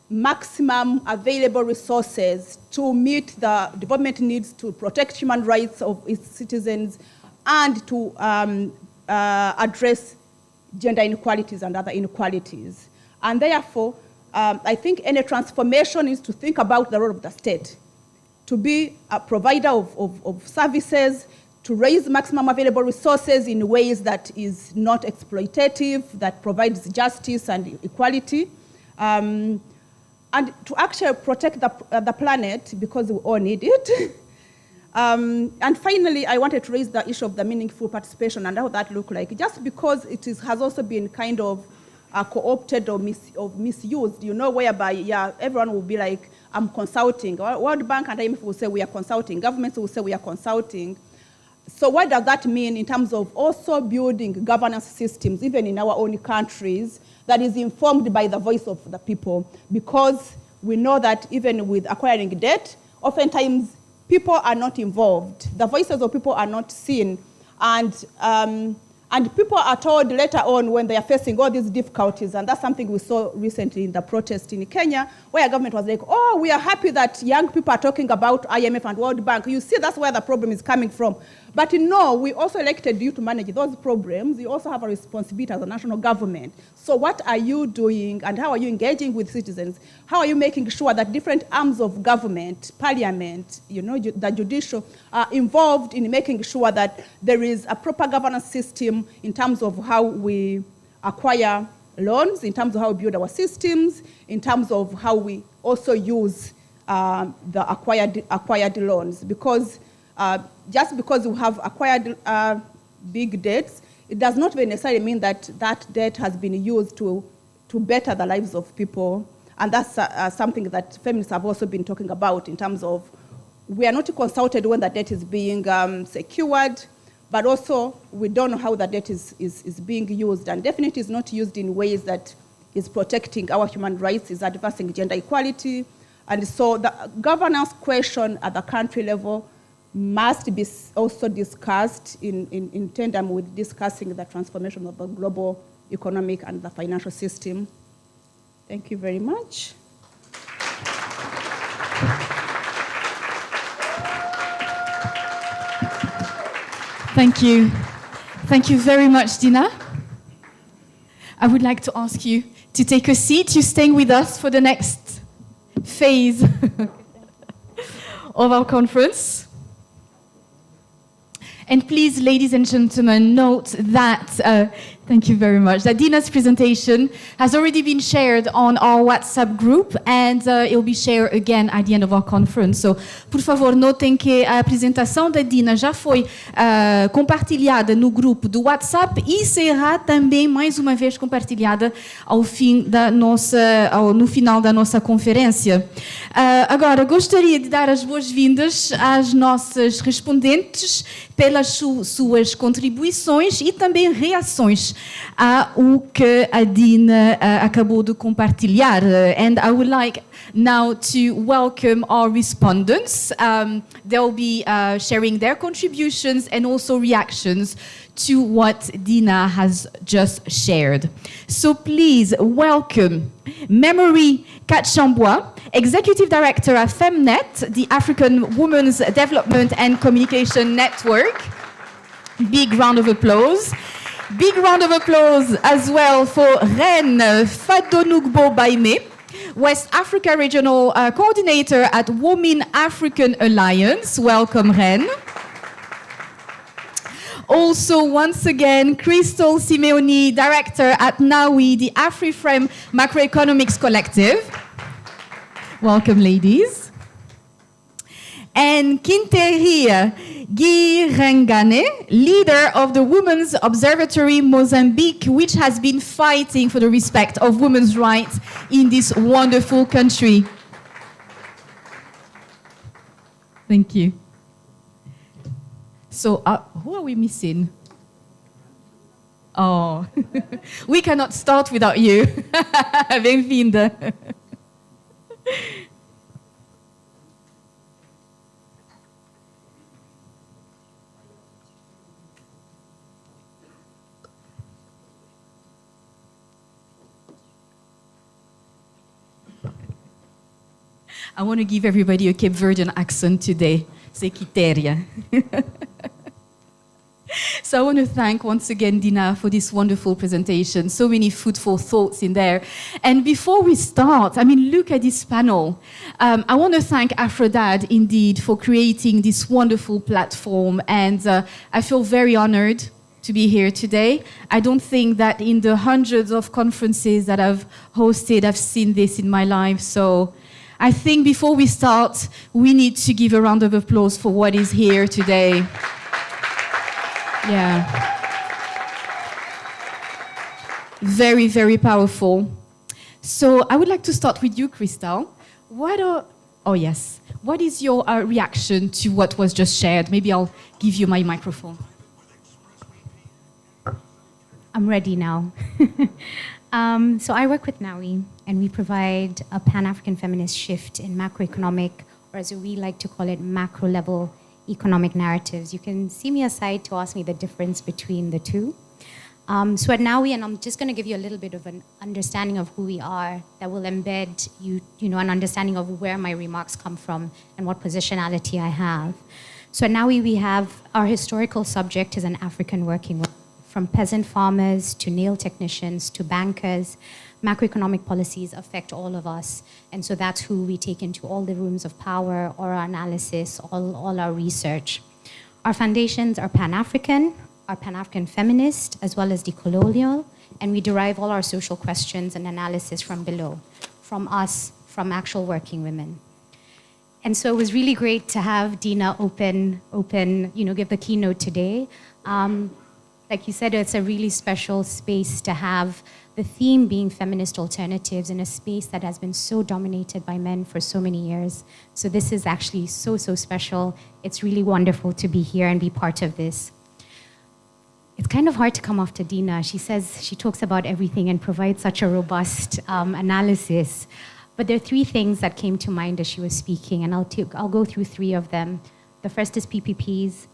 maximum available resources to meet the development needs, to protect human rights of its citizens, and to address gender inequalities and other inequalities. And therefore, I think any transformation is to think about the role of the state, to be a provider of services, to raise maximum available resources in ways that is not exploitative, that provides justice and equality, and to actually protect the planet, because we all need it. And finally, I wanted to raise the issue of the meaningful participation and how that looks like, just because it has also been kind of co-opted or misused, whereby, everyone will be like, I'm consulting. World Bank and IMF will say we are consulting. Governments will say we are consulting. So what does that mean in terms of also building governance systems, even in our own countries, that is informed by the voice of the people? Because we know that even with acquiring debt, oftentimes people are not involved. The voices of people are not seen. And people are told later on when they are facing all these difficulties, and that's something we saw recently in the protest in Kenya, where government was like, oh, we are happy that young people are talking about IMF and World Bank. You see, that's where the problem is coming from. But no, we also elected you to manage those problems. You also have a responsibility as a national government. So what are you doing, and how are you engaging with citizens? How are you making sure that different arms of government, parliament, the judicial, are involved in making sure that there is a proper governance system in terms of how we acquire loans, in terms of how we build our systems, in terms of how we also use the acquired loans? Because just because we have acquired big debts, it does not necessarily mean that that debt has been used to better the lives of people. And that's something that feminists have also been talking about, in terms of we are not consulted when the debt is being secured, but also we don't know how the debt is being used, and definitely is not used in ways that is protecting our human rights, is advancing gender equality. And so the governance question at the country level must be also discussed in tandem with discussing the transformation of the global economic and the financial system. Thank you very much. Thank you. Thank you very much, Dina. I would like to ask you to take a seat. You're staying with us for the next phase of our conference. And please, ladies and gentlemen, note that, thank you very much, that Dina's presentation has already been shared on our WhatsApp group and it will be shared again at the end of our conference. So, por favor, notem que a apresentação da Dina já foi compartilhada no grupo do WhatsApp e será também mais uma vez compartilhada no final da nossa conferência. Agora, gostaria de dar as boas-vindas às nossas respondentes pelas suas contribuições e também reações ao que a Dina acabou de compartilhar. And I would like now to welcome our respondents. They'll be sharing their contributions and also reactions to what Dina has just shared. So please welcome Memory Kachambois, Executive Director at Femnet, the African Women's Development and Communication Network. Big round of applause. Big round of applause as well for Ren Fadonugbo Baime, West Africa Regional Coordinator at Women African Alliance. Welcome, Ren. Also, once again, Crystal Simeoni, Director at NAWI, the AfriFrame Macroeconomics Collective. Welcome, ladies. And Kinteria Girengane, leader of the Women's Observatory Mozambique, which has been fighting for the respect of women's rights in this wonderful country. Thank you. So, who are we missing? Oh, we cannot start without you. Bem-vinda. I want to give everybody a Cape Verdean accent today. C'est Quiteria. So I want to thank once again Dina for this wonderful presentation. So many fruitful thoughts in there. And before we start, I mean, look at this panel. I want to thank AfCoDD indeed for creating this wonderful platform. And I feel very honored to be here today. I don't think that in the hundreds of conferences that I've hosted, I've seen this in my life. So I think before we start, we need to give a round of applause for what is here today. Yeah. Very, very powerful. So I would like to start with you, Crystal. What is your reaction to what was just shared? Maybe I'll give you my microphone. I'm ready now. So I work with NAWI, and we provide a Pan-African feminist shift in macroeconomic, or as we like to call it, macro-level economic narratives. You can see me aside to ask me the difference between the two. So at NAWI, and I'm just going to give you a little bit of an understanding of who we are that will embed an understanding of where my remarks come from and what positionality I have. So at NAWI, we have our historical subject is an African working woman. From peasant farmers to nail technicians to bankers, macroeconomic policies affect all of us. And so that's who we take into all the rooms of power or our analysis, all our research. Our foundations are Pan-African, are Pan-African feminist, as well as decolonial, and we derive all our social questions and analysis from below, from us, from actual working women. And so it was really great to have Dina give the keynote today. Like you said, it's a really special space to have the theme being feminist alternatives in a space that has been so dominated by men for so many years. So this is actually so special. It's really wonderful to be here and be part of this. It's kind of hard to come after Dina. She talks about everything and provides such a robust analysis. But there are three things that came to mind as she was speaking, and I'll go through three of them. The first is PPPs.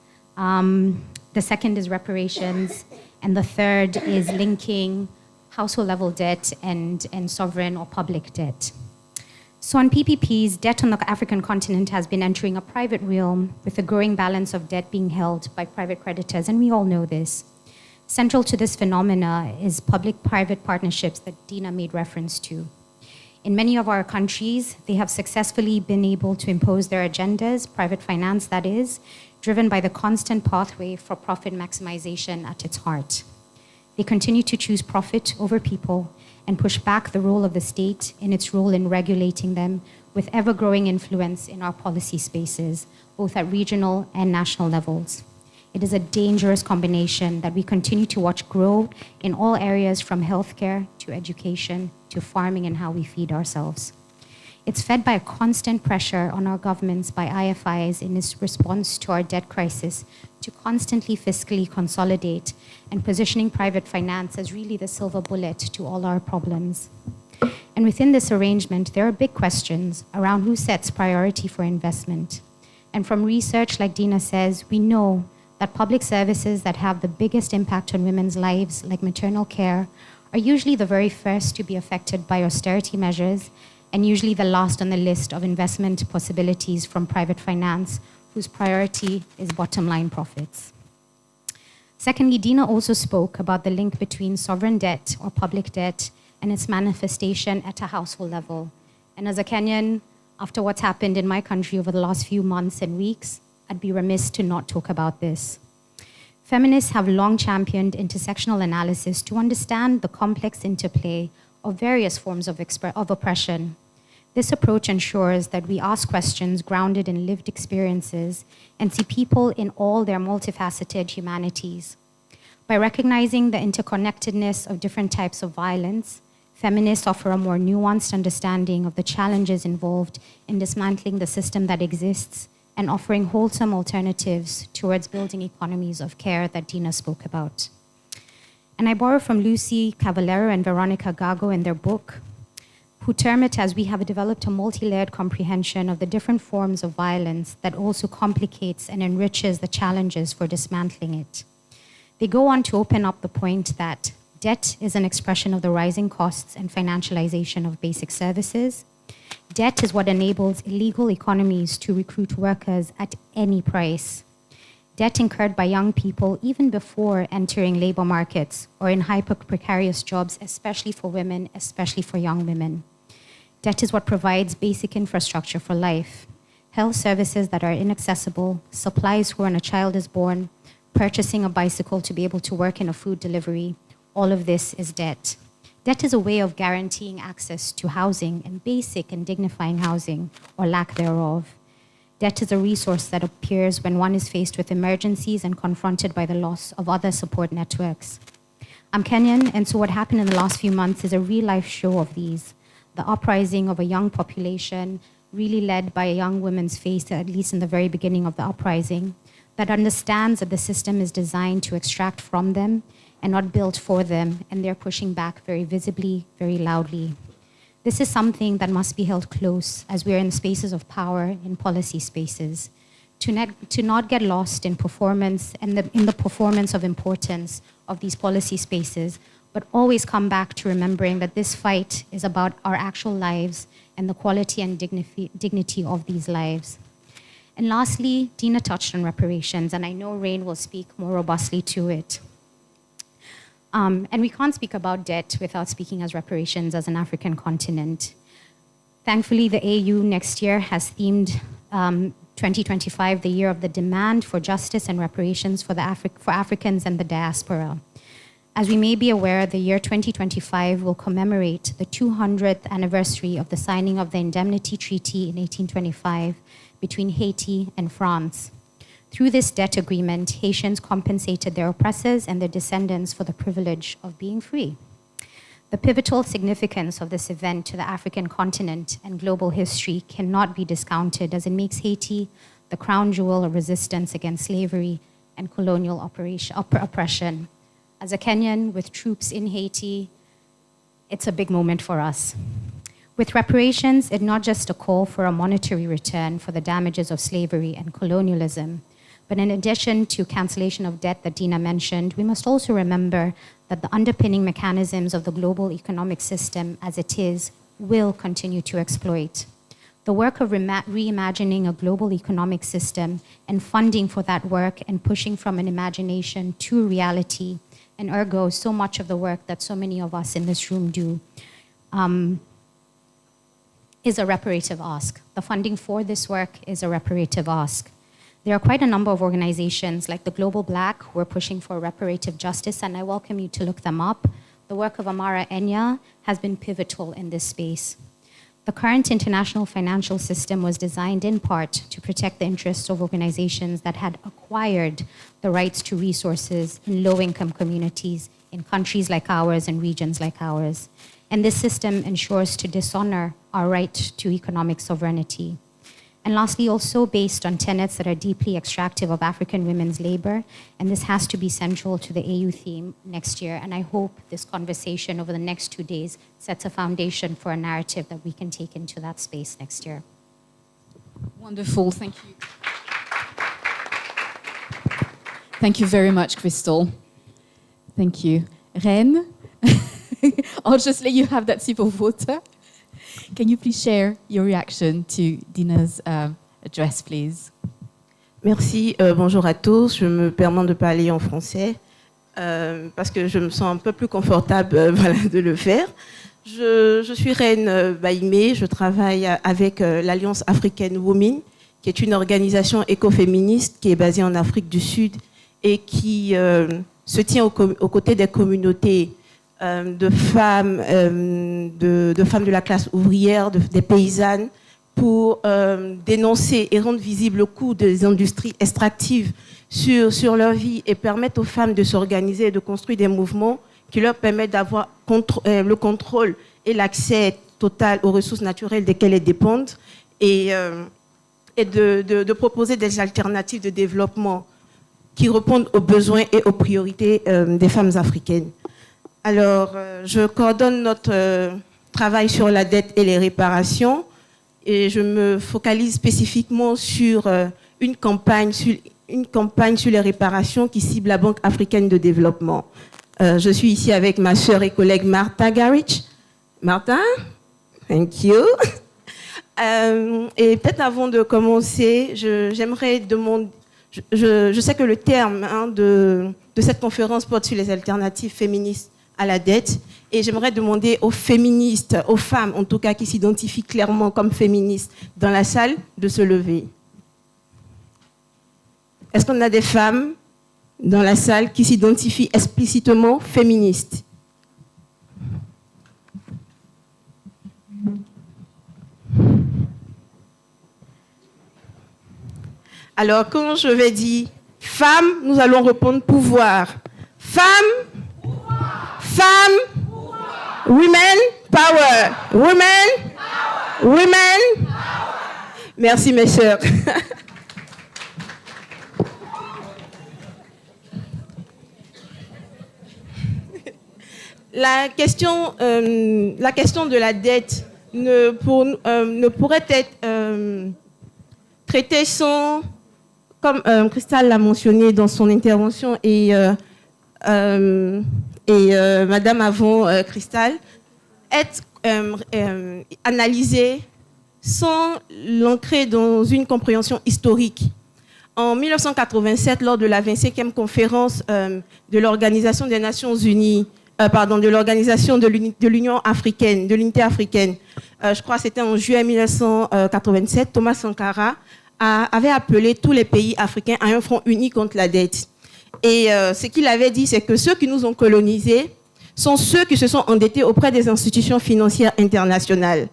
The second is reparations, and the third is linking household level debt and sovereign or public debt. So on PPPs, debt on the African continent has been entering a private realm with a growing balance of debt being held by private creditors, and we all know this. Central to this phenomena is public-private partnerships that Dina made reference to. In many of our countries, they have successfully been able to impose their agendas, private finance that is, driven by the constant pathway for profit maximization at its heart. They continue to choose profit over people and push back the role of the state in its role in regulating them with ever-growing influence in our policy spaces, both at regional and national levels. It is a dangerous combination that we continue to watch grow in all areas from healthcare to education to farming and how we feed ourselves. It's fed by a constant pressure on our governments by IFIs in its response to our debt crisis to constantly fiscally consolidate and positioning private finance as really the silver bullet to all our problems. And within this arrangement, there are big questions around who sets priority for investment. And from research, like Dina says, we know that public services that have the biggest impact on women's lives, like maternal care, are usually the very first to be affected by austerity measures and usually the last on the list of investment possibilities from private finance, whose priority is bottom line profits. Secondly, Dina also spoke about the link between sovereign debt or public debt and its manifestation at a household level. And as a Kenyan, after what's happened in my country over the last few months and weeks, I'd be remiss to not talk about this. Feminists have long championed intersectional analysis to understand the complex interplay of various forms of oppression. This approach ensures that we ask questions grounded in lived experiences and see people in all their multifaceted humanities. By recognizing the interconnectedness of different types of violence, feminists offer a more nuanced understanding of the challenges involved in dismantling the system that exists and offering wholesome alternatives towards building economies of care that Dina spoke about. And I borrow from Lucy Cavallero and Veronica Gago in their book, who term it as we have developed a multi-layered comprehension of the different forms of violence that also complicates and enriches the challenges for dismantling it. They go on to open up the point that debt is an expression of the rising costs and financialization of basic services. Debt is what enables illegal economies to recruit workers at any price. Debt incurred by young people even before entering labor markets or in hyper-precarious jobs, especially for women, especially for young women. Debt is what provides basic infrastructure for life, health services that are inaccessible, supplies when a child is born, purchasing a bicycle to be able to work in a food delivery. All of this is debt. Debt is a way of guaranteeing access to housing and basic and dignifying housing, or lack thereof. Debt is a resource that appears when one is faced with emergencies and confronted by the loss of other support networks. I'm Kenyan, and so what happened in the last few months is a real-life show of these. The uprising of a young population, really led by a young woman's face, at least in the very beginning of the uprising, that understands that the system is designed to extract from them and not built for them, and they're pushing back very visibly, very loudly. This is something that must be held close as we are in spaces of power, in policy spaces, to not get lost in performance and in the performance of importance of these policy spaces, but always come back to remembering that this fight is about our actual lives and the quality and dignity of these lives. And lastly, Dina touched on reparations, and I know Rain will speak more robustly to it. And we can't speak about debt without speaking as reparations as an African continent. Thankfully, the AU next year has themed 2025 the year of the demand for justice and reparations for Africans and the diaspora. As we may be aware, the year 2025 will commemorate the 200th anniversary of the signing of the Indemnity Treaty in 1825 between Haiti and France. Through this debt agreement, Haitians compensated their oppressors and their descendants for the privilege of being free. The pivotal significance of this event to the African continent and global history cannot be discounted, as it makes Haiti the crown jewel of resistance against slavery and colonial oppression. As a Kenyan with troops in Haiti, it's a big moment for us. With reparations, it's not just a call for a monetary return for the damages of slavery and colonialism, but in addition to cancellation of debt that Dina mentioned, we must also remember that the underpinning mechanisms of the global economic system as it is will continue to exploit. The work of reimagining a global economic system and funding for that work and pushing from an imagination to reality and ergo, so much of the work that so many of us in this room do is a reparative ask. The funding for this work is a reparative ask. There are quite a number of organizations like the Global Black who are pushing for reparative justice, and I welcome you to look them up. The work of Amara Enya has been pivotal in this space. The current international financial system was designed in part to protect the interests of organizations that had acquired the rights to resources in low-income communities in countries like ours and regions like ours. And this system ensures to dishonor our right to economic sovereignty. And lastly, also based on tenets that are deeply extractive of African women's labor, and this has to be central to the AU theme next year. And I hope this conversation over the next 2 days sets a foundation for a narrative that we can take into that space next year. Wonderful, thank you. Thank you very much, Crystal. Thank you. Ren, I'll just let you have that sip of water. Can you please share your reaction to Dina's address, please? Merci, bonjour à tous. Je me permets de parler en français parce que je me sens un peu plus confortable de le faire. Je suis Reine Baïmé, je travaille avec l'Alliance africaine Women, qui est une organisation écoféministe qui est basée en Afrique du Sud et qui se tient aux côtés des communautés de femmes de la classe ouvrière, des paysannes, pour dénoncer et rendre visible le coût des industries extractives sur leur vie et permettre aux femmes de s'organiser et de construire des mouvements qui leur permettent d'avoir le contrôle et l'accès total aux ressources naturelles desquelles elles dépendent et de proposer des alternatives de développement qui répondent aux besoins et aux priorités des femmes africaines. Alors, je coordonne notre travail sur la dette et les réparations et je me focalise spécifiquement sur une campagne sur les réparations qui cible la Banque africaine de développement. Je suis ici avec ma sœur et collègue Martha Garrich. Martha, thank you. Et peut-être avant de commencer, j'aimerais demander, je sais que le terme de cette conférence porte sur les alternatives féministes à la dette, et j'aimerais demander aux féministes, aux femmes en tout cas qui s'identifient clairement comme féministes dans la salle, de se lever. Est-ce qu'on a des femmes dans la salle qui s'identifient explicitement féministes? Alors, quand je vais dire femmes, nous allons répondre pouvoir. Femmes, pouvoir. Femmes, pouvoir. Women, power. Women, power. Women, power. Merci mes sœurs. La question de la dette ne pourrait être traitée sans, comme Christelle l'a mentionné dans son intervention et Madame avant Christelle, être analysée sans l'ancrer dans une compréhension historique. En 1987, lors de la 25e conférence de l'Organisation des Nations Unies, de l'Organisation de l'Union africaine, de l'unité africaine, je crois que c'était en juillet 1987, Thomas Sankara avait appelé tous les pays africains à un front uni contre la dette. Et ce qu'il avait dit, c'est que ceux qui nous ont colonisés sont ceux qui se sont endettés auprès des institutions financières internationales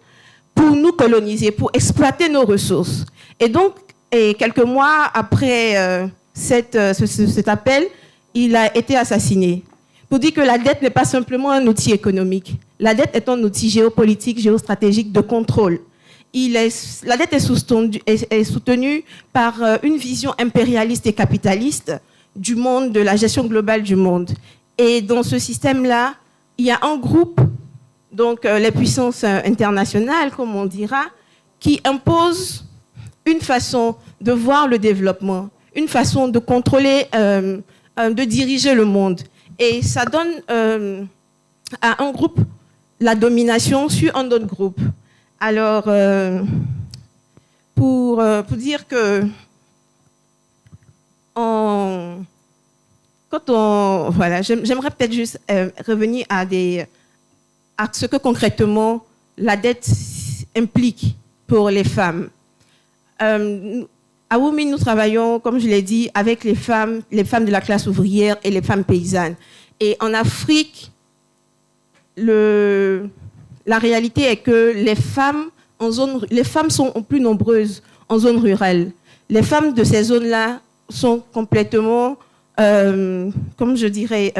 pour nous coloniser, pour exploiter nos ressources. Et donc, quelques mois après cet appel, il a été assassiné. Pour dire que la dette n'est pas simplement un outil économique. La dette est un outil géopolitique, géostratégique de contrôle. La dette est soutenue par une vision impérialiste et capitaliste du monde, de la gestion globale du monde. Et dans ce système-là, il y a un groupe, donc les puissances internationales, comme on dira, qui imposent une façon de voir le développement, une façon de contrôler, de diriger le monde. Et ça donne à un groupe la domination sur un autre groupe. Alors, pour dire que quand voilà, j'aimerais peut-être juste revenir à ce que concrètement la dette implique pour les femmes. À Women, nous travaillons, comme je l'ai dit, avec les femmes de la classe ouvrière et les femmes paysannes. Et en Afrique, la réalité est que les femmes sont plus nombreuses en zone rurale. Les femmes de ces zones-là sont complètement, comme je dirais,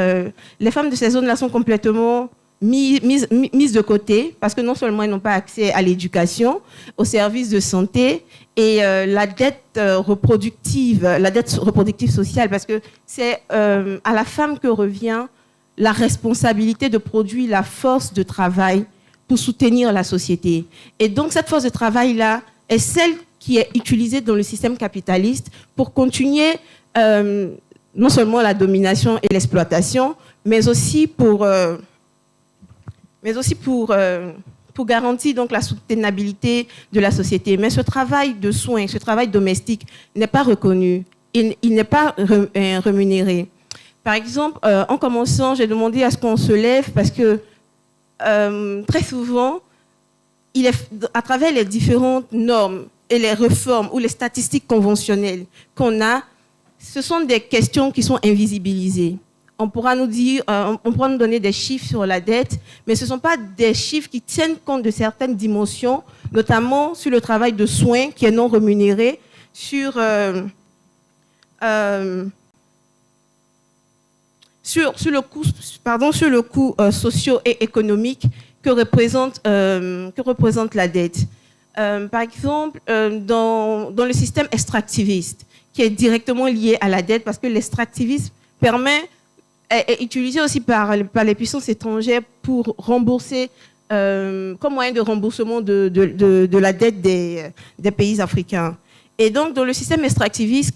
les femmes de ces zones-là sont complètement mises de côté parce que non seulement elles n'ont pas accès à l'éducation, aux services de santé et la dette reproductive sociale, parce que c'est à la femme que revient la responsabilité de produire la force de travail pour soutenir la société. Et donc cette force de travail-là est celle qui est utilisée dans le système capitaliste pour continuer non seulement la domination et l'exploitation, mais aussi pour garantir donc la soutenabilité de la société. Mais ce travail de soins, ce travail domestique n'est pas reconnu, il n'est pas rémunéré. Par exemple, en commençant, j'ai demandé à ce qu'on se lève parce que très souvent, à travers les différentes normes et les réformes ou les statistiques conventionnelles qu'on a, ce sont des questions qui sont invisibilisées. On pourra nous donner des chiffres sur la dette, mais ce ne sont pas des chiffres qui tiennent compte de certaines dimensions, notamment sur le travail de soins qui est non rémunéré, sur le coût socio et économique que représente la dette. Par exemple, dans le système extractiviste, qui est directement lié à la dette, parce que l'extractivisme est utilisé aussi par les puissances étrangères pour rembourser, comme moyen de remboursement de la dette des pays africains. Et donc, dans le système extractiviste,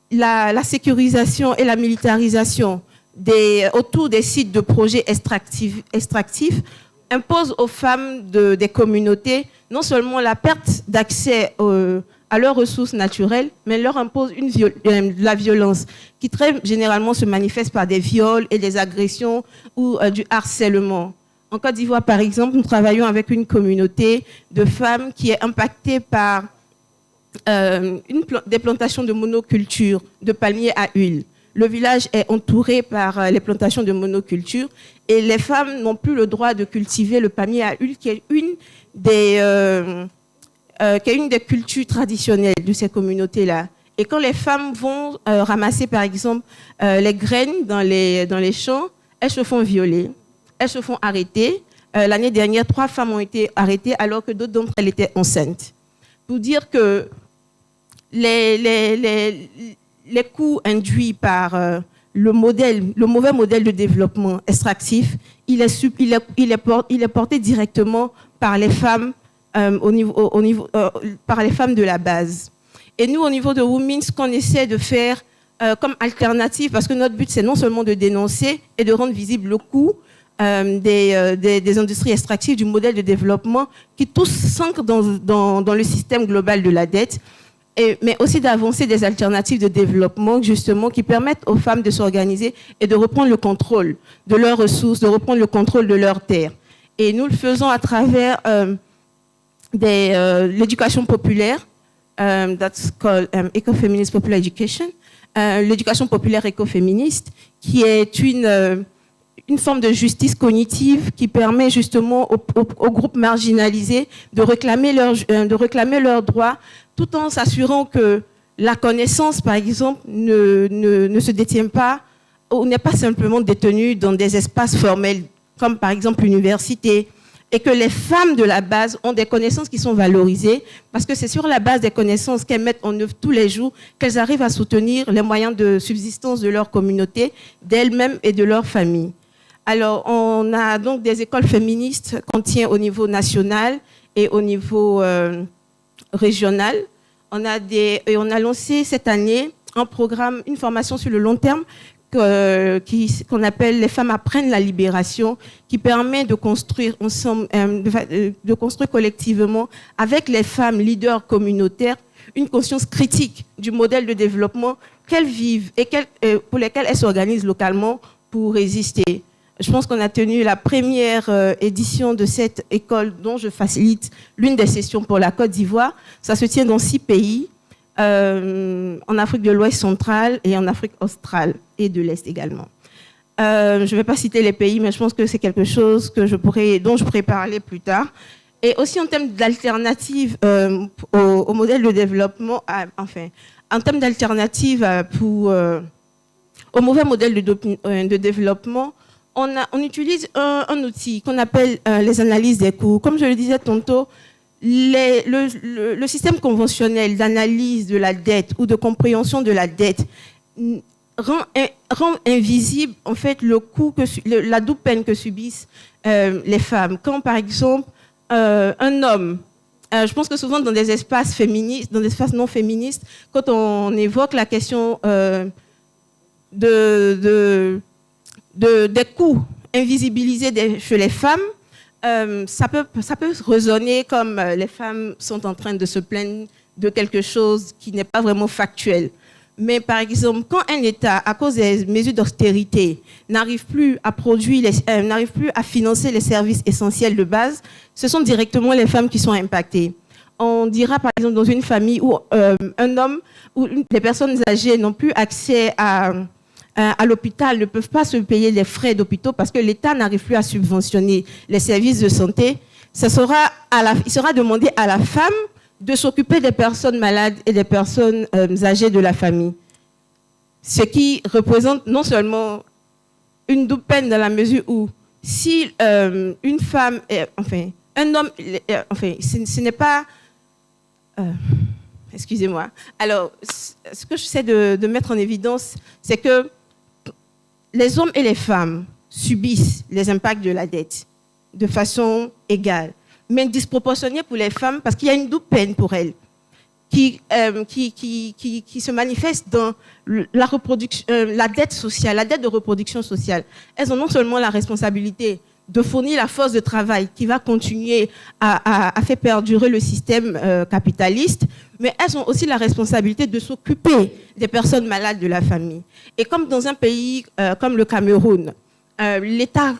la sécurisation et la militarisation autour des sites de projets extractifs impose aux femmes des communautés non seulement la perte d'accès à leurs ressources naturelles, mais leur impose la violence qui très généralement se manifeste par des viols et des agressions ou du harcèlement. En Côte d'Ivoire, par exemple, nous travaillons avec une communauté de femmes qui est impactée par des plantations de monoculture de palmiers à huile. Le village est entouré par les plantations de monoculture et les femmes n'ont plus le droit de cultiver le palmier à huile, qui est une des cultures traditionnelles de ces communautés-là. Et quand les femmes vont ramasser, par exemple, les graines dans les champs, elles se font violer, elles se font arrêter. L'année dernière, 3 femmes ont été arrêtées alors que d'autres d'entre elles étaient enceintes. Pour dire que les coûts induits par le mauvais modèle de développement extractif, il est porté directement par les femmes par les femmes de la base. Et nous, au niveau de Women, ce qu'on essaie de faire comme alternative, parce que notre but, c'est non seulement de dénoncer et de rendre visible le coût des industries extractives, du modèle de développement qui tous s'ancrent dans le système global de la dette, mais aussi d'avancer des alternatives de développement, justement, qui permettent aux femmes de s'organiser et de reprendre le contrôle de leurs ressources, de reprendre le contrôle de leurs terres. Et nous le faisons à travers l'éducation populaire, that's called eco-feminist popular education, l'éducation populaire écoféministe, qui est une forme de justice cognitive qui permet justement aux groupes marginalisés de réclamer leurs droits, tout en s'assurant que la connaissance, par exemple, ne se détient pas ou n'est pas simplement détenue dans des espaces formels, comme par exemple l'université, et que les femmes de la base ont des connaissances qui sont valorisées, parce que c'est sur la base des connaissances qu'elles mettent en œuvre tous les jours qu'elles arrivent à soutenir les moyens de subsistance de leur communauté, d'elles-mêmes et de leur famille. Alors, on a donc des écoles féministes qu'on tient au niveau national et au niveau régional. On a lancé cette année un programme, une formation sur le long terme qu'on appelle « Les femmes apprennent la libération », qui permet de construire ensemble, de construire collectivement avec les femmes leaders communautaires une conscience critique du modèle de développement qu'elles vivent et pour lesquelles elles s'organisent localement pour résister. Je pense qu'on a tenu la première édition de cette école dont je facilite l'une des sessions pour la Côte d'Ivoire. Ça se tient dans 6 pays, en Afrique de l'Ouest centrale et en Afrique australe et de l'Est également. Je ne vais pas citer les pays, mais je pense que c'est quelque chose dont je pourrais parler plus tard. Et aussi en termes d'alternatives au modèle de développement, en termes d'alternatives au mauvais modèle de développement, on utilise un outil qu'on appelle les analyses des coûts. Comme je le disais tantôt, le système conventionnel d'analyse de la dette ou de compréhension de la dette rend invisible en fait le coût la double peine que subissent les femmes. Quand par exemple un homme, je pense que souvent dans des espaces féministes, dans des espaces non féministes, quand on évoque la question des coûts invisibilisés chez les femmes, ça peut résonner comme les femmes sont en train de se plaindre de quelque chose qui n'est pas vraiment factuel. Mais par exemple, quand un État, à cause des mesures d'austérité, n'arrive plus à financer les services essentiels de base, ce sont directement les femmes qui sont impactées. On dira par exemple dans une famille où un homme ou des personnes âgées n'ont plus accès à l'hôpital, ne peuvent pas se payer les frais d'hôpital parce que l'État n'arrive plus à subventionner les services de santé, il sera demandé à la femme de s'occuper des personnes malades et des personnes âgées de la famille. Ce qui représente non seulement une double peine dans la mesure où si une femme, un homme, ce n'est pas... excusez-moi. Alors, ce que j'essaie de mettre en évidence, c'est que les hommes et les femmes subissent les impacts de la dette de façon égale, mais disproportionnée pour les femmes parce qu'il y a une double peine pour elles qui se manifeste dans la dette sociale, la dette de reproduction sociale. Elles ont non seulement la responsabilité de fournir la force de travail qui va continuer à faire perdurer le système capitaliste, mais elles ont aussi la responsabilité de s'occuper des personnes malades de la famille. Et comme dans un pays comme le Cameroun, l'État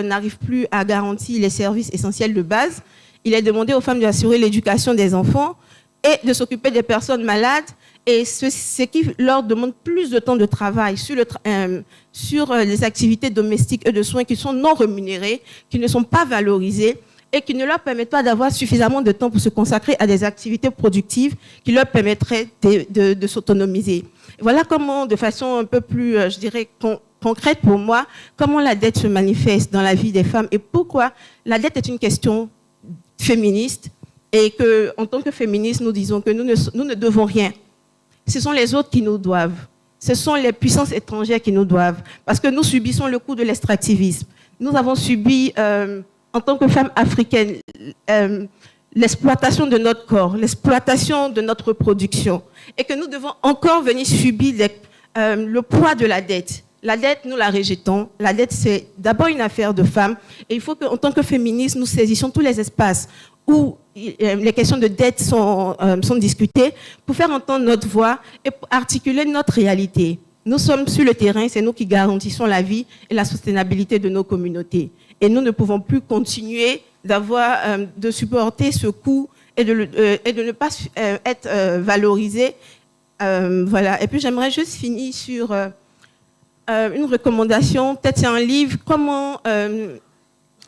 n'arrive plus à garantir les services essentiels de base, il est demandé aux femmes d'assurer l'éducation des enfants et de s'occuper des personnes malades, et ce qui leur demande plus de temps de travail sur les activités domestiques et de soins qui sont non rémunérées, qui ne sont pas valorisées et qui ne leur permettent pas d'avoir suffisamment de temps pour se consacrer à des activités productives qui leur permettraient de s'autonomiser. Voilà comment, de façon un peu plus, je dirais, concrète pour moi, comment la dette se manifeste dans la vie des femmes et pourquoi la dette est une question féministe et qu'en tant que féministes, nous disons que nous ne devons rien. Ce sont les autres qui nous doivent. Ce sont les puissances étrangères qui nous doivent. Parce que nous subissons le coût de l'extractivisme. Nous avons subi, en tant que femmes africaines, l'exploitation de notre corps, l'exploitation de notre reproduction. Et que nous devons encore venir subir le poids de la dette. La dette, nous la rejetons. La dette, c'est d'abord une affaire de femmes. Et il faut qu'en tant que féministes, nous saisissions tous les espaces où les questions de dette sont discutées pour faire entendre notre voix et pour articuler notre réalité. Nous sommes sur le terrain, c'est nous qui garantissons la vie et la soutenabilité de nos communautés. Et nous ne pouvons plus continuer de supporter ce coût et de ne pas être valorisés. Voilà. Et puis j'aimerais juste finir sur une recommandation, peut-être c'est un livre, comment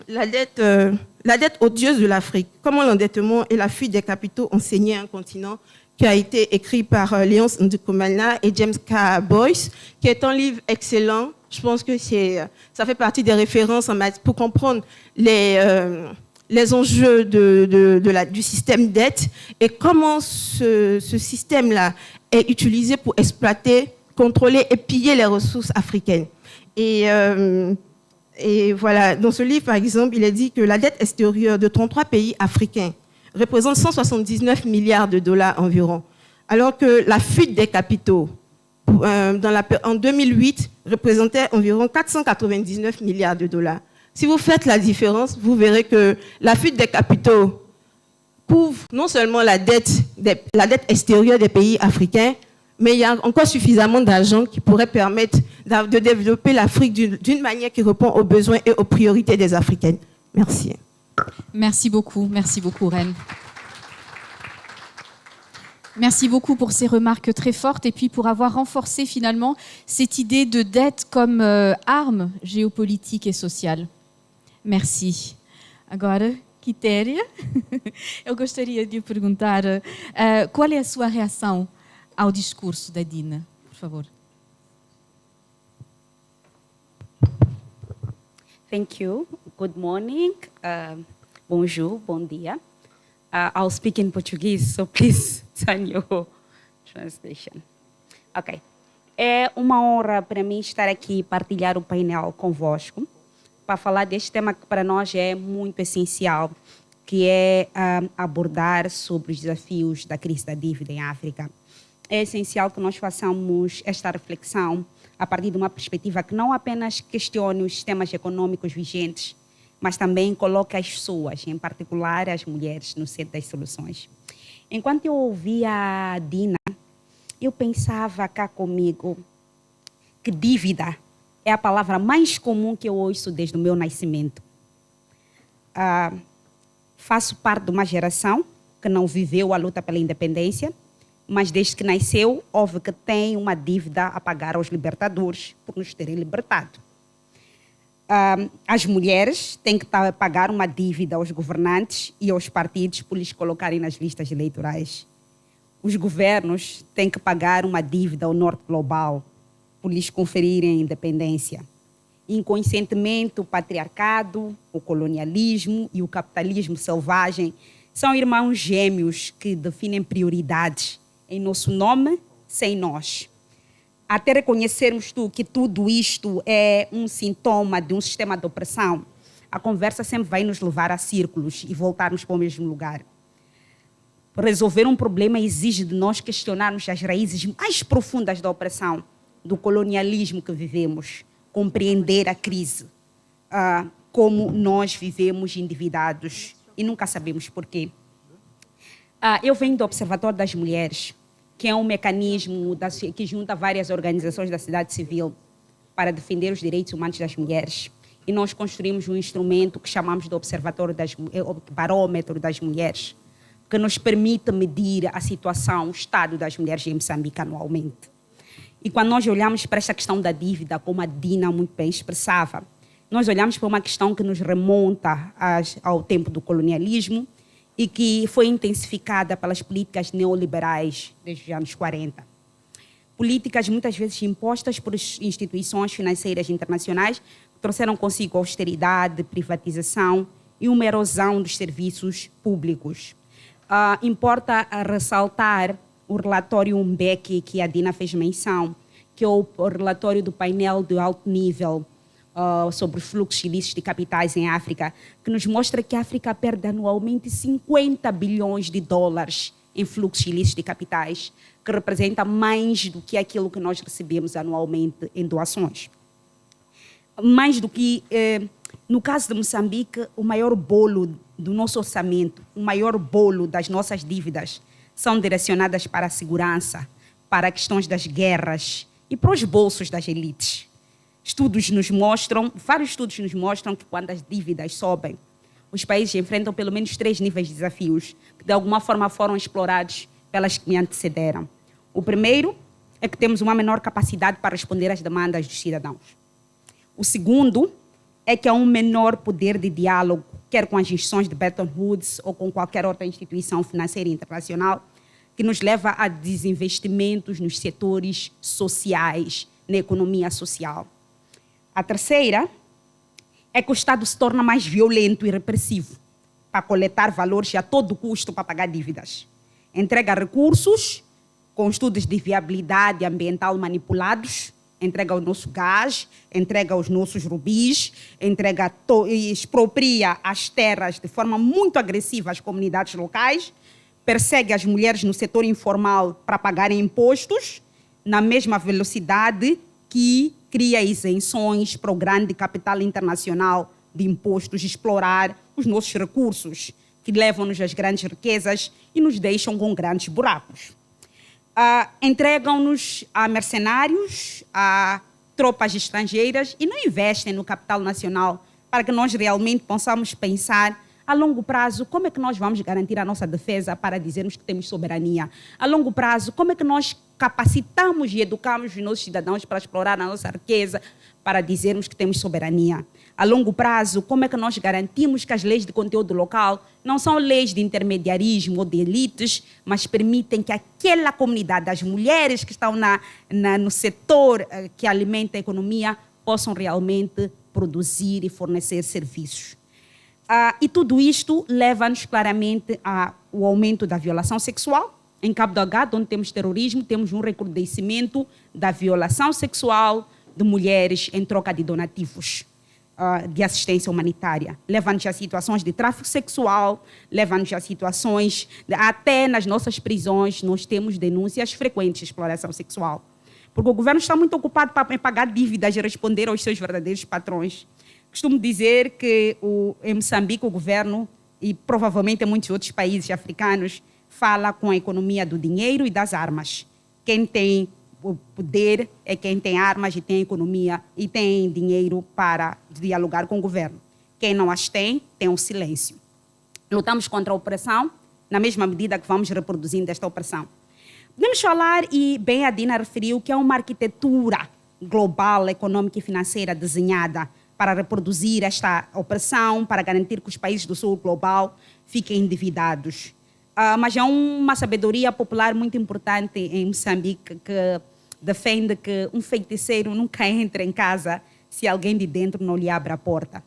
la dette odieuse de l'Afrique, comment l'endettement et la fuite des capitaux ont saigné un continent, qui a été écrit par Léonce Ndukumana et James K. Boyce, qui est un livre excellent. Je pense que ça fait partie des références pour comprendre les enjeux du système dette et comment ce système-là est utilisé pour exploiter, contrôler et piller les ressources africaines. Et voilà, dans ce livre, par exemple, il est dit que la dette extérieure de 33 pays africains représente 179 milliards de dollars environ, alors que la fuite des capitaux en 2008 représentait environ 499 milliards de dollars. Si vous faites la différence, vous verrez que la fuite des capitaux couvre non seulement la dette extérieure des pays africains, mais il y a encore suffisamment d'argent qui pourrait permettre de développer l'Afrique d'une manière qui répond aux besoins et aux priorités des Africaines. Merci. Merci beaucoup, Reine. Merci beaucoup pour ces remarques très fortes et puis pour avoir renforcé finalement cette idée de dette comme arme géopolitique et sociale. Merci. Agora, Quitéria, eu gostaria de perguntar qual é a sua reação ao discurso da Dina, por favor. Thank you. Good morning. Bonjour, bom dia. I'll speak in Portuguese, so please turn your translation. Ok. É uma honra para mim estar aqui e partilhar o painel convosco para falar deste tema que para nós é muito essencial, que é abordar sobre os desafios da crise da dívida em África. É essencial que nós façamos esta reflexão a partir de uma perspectiva que não apenas questione os sistemas econômicos vigentes, mas também coloque as pessoas, em particular as mulheres, no centro das soluções. Enquanto eu ouvia a Dina, eu pensava cá comigo que dívida é a palavra mais comum que eu ouço desde o meu nascimento. Faço parte de uma geração que não viveu a luta pela independência, mas desde que nasceu, houve que tem uma dívida a pagar aos libertadores por nos terem libertado. As mulheres têm que pagar uma dívida aos governantes e aos partidos por lhes colocarem nas listas eleitorais. Os governos têm que pagar uma dívida ao norte global por lhes conferirem a independência. Inconscientemente, o patriarcado, o colonialismo e o capitalismo selvagem são irmãos gêmeos que definem prioridades em nosso nome, sem nós. Até reconhecermos que tudo isto é um sintoma de um sistema de opressão, a conversa sempre vai nos levar a círculos e voltarmos para o mesmo lugar. Resolver um problema exige de nós questionarmos as raízes mais profundas da opressão, do colonialismo que vivemos, compreender a crise, como nós vivemos endividados e nunca sabemos porquê. Eu venho do Observatório das Mulheres, que é um mecanismo que junta várias organizações da sociedade civil para defender os direitos humanos das mulheres. E nós construímos um instrumento que chamamos de Barômetro das Mulheres, que nos permite medir a situação, o estado das mulheres em Moçambique anualmente. E quando nós olhamos para esta questão da dívida, como a Dina muito bem expressava, nós olhamos para uma questão que nos remonta ao tempo do colonialismo e que foi intensificada pelas políticas neoliberais desde os anos 40. Políticas muitas vezes impostas por instituições financeiras internacionais que trouxeram consigo austeridade, privatização e uma erosão dos serviços públicos. Importa ressaltar o relatório UMBEC, que a Dina fez menção, que é o relatório do painel de alto nível sobre fluxos ilícitos de capitais em África, que nos mostra que a África perde anualmente 50 bilhões de dólares em fluxos ilícitos de capitais, que representa mais do que aquilo que nós recebemos anualmente em doações. Mais do que, no caso de Moçambique, o maior bolo do nosso orçamento, o maior bolo das nossas dívidas são direcionadas para a segurança, para questões das guerras e para os bolsos das elites. Vários estudos nos mostram que quando as dívidas sobem, os países enfrentam pelo menos 3 níveis de desafios que de alguma forma foram explorados pelas que me antecederam. O primeiro é que temos uma menor capacidade para responder às demandas dos cidadãos. O segundo é que há um menor poder de diálogo, quer com as instituições de Bretton Woods ou com qualquer outra instituição financeira internacional, que nos leva a desinvestimentos nos setores sociais, na economia social. A terceira é que o Estado se torna mais violento e repressivo para coletar valores a todo custo para pagar dívidas. Entrega recursos com estudos de viabilidade ambiental manipulados, entrega o nosso gás, entrega os nossos rubis, expropria as terras de forma muito agressiva às comunidades locais, persegue as mulheres no setor informal para pagarem impostos na mesma velocidade que cria isenções para o grande capital internacional de impostos explorar os nossos recursos, que levam-nos às grandes riquezas e nos deixam com grandes buracos. Entregam-nos a mercenários, a tropas estrangeiras e não investem no capital nacional para que nós realmente possamos pensar a longo prazo como é que nós vamos garantir a nossa defesa para dizermos que temos soberania. A longo prazo, como é que nós capacitamos e educamos os nossos cidadãos para explorar a nossa riqueza para dizermos que temos soberania. A longo prazo, como é que nós garantimos que as leis de conteúdo local não são leis de intermediarismo ou de elites, mas permitem que aquela comunidade, as mulheres que estão no setor que alimenta a economia, possam realmente produzir e fornecer serviços. E tudo isto leva-nos claramente ao aumento da violação sexual. Em Cabo Delgado, onde temos terrorismo, temos um recrudescimento da violação sexual de mulheres em troca de donativos de assistência humanitária. Leva-nos a situações de tráfico sexual, leva-nos a situações, até nas nossas prisões, nós temos denúncias frequentes de exploração sexual. Porque o governo está muito ocupado em pagar dívidas e responder aos seus verdadeiros patrões. Costumo dizer que em Moçambique o governo, e provavelmente em muitos outros países africanos, fala com a economia do dinheiro e das armas. Quem tem o poder é quem tem armas e tem economia e tem dinheiro para dialogar com o governo. Quem não as tem o silêncio. Lutamos contra a opressão na mesma medida que vamos reproduzindo esta opressão. Podemos falar, e bem a Dina referiu, que é uma arquitetura global, econômica e financeira desenhada para reproduzir esta opressão, para garantir que os países do sul global fiquem endividados. Mas é uma sabedoria popular muito importante em Moçambique que defende que um feiticeiro nunca entra em casa se alguém de dentro não lhe abre a porta.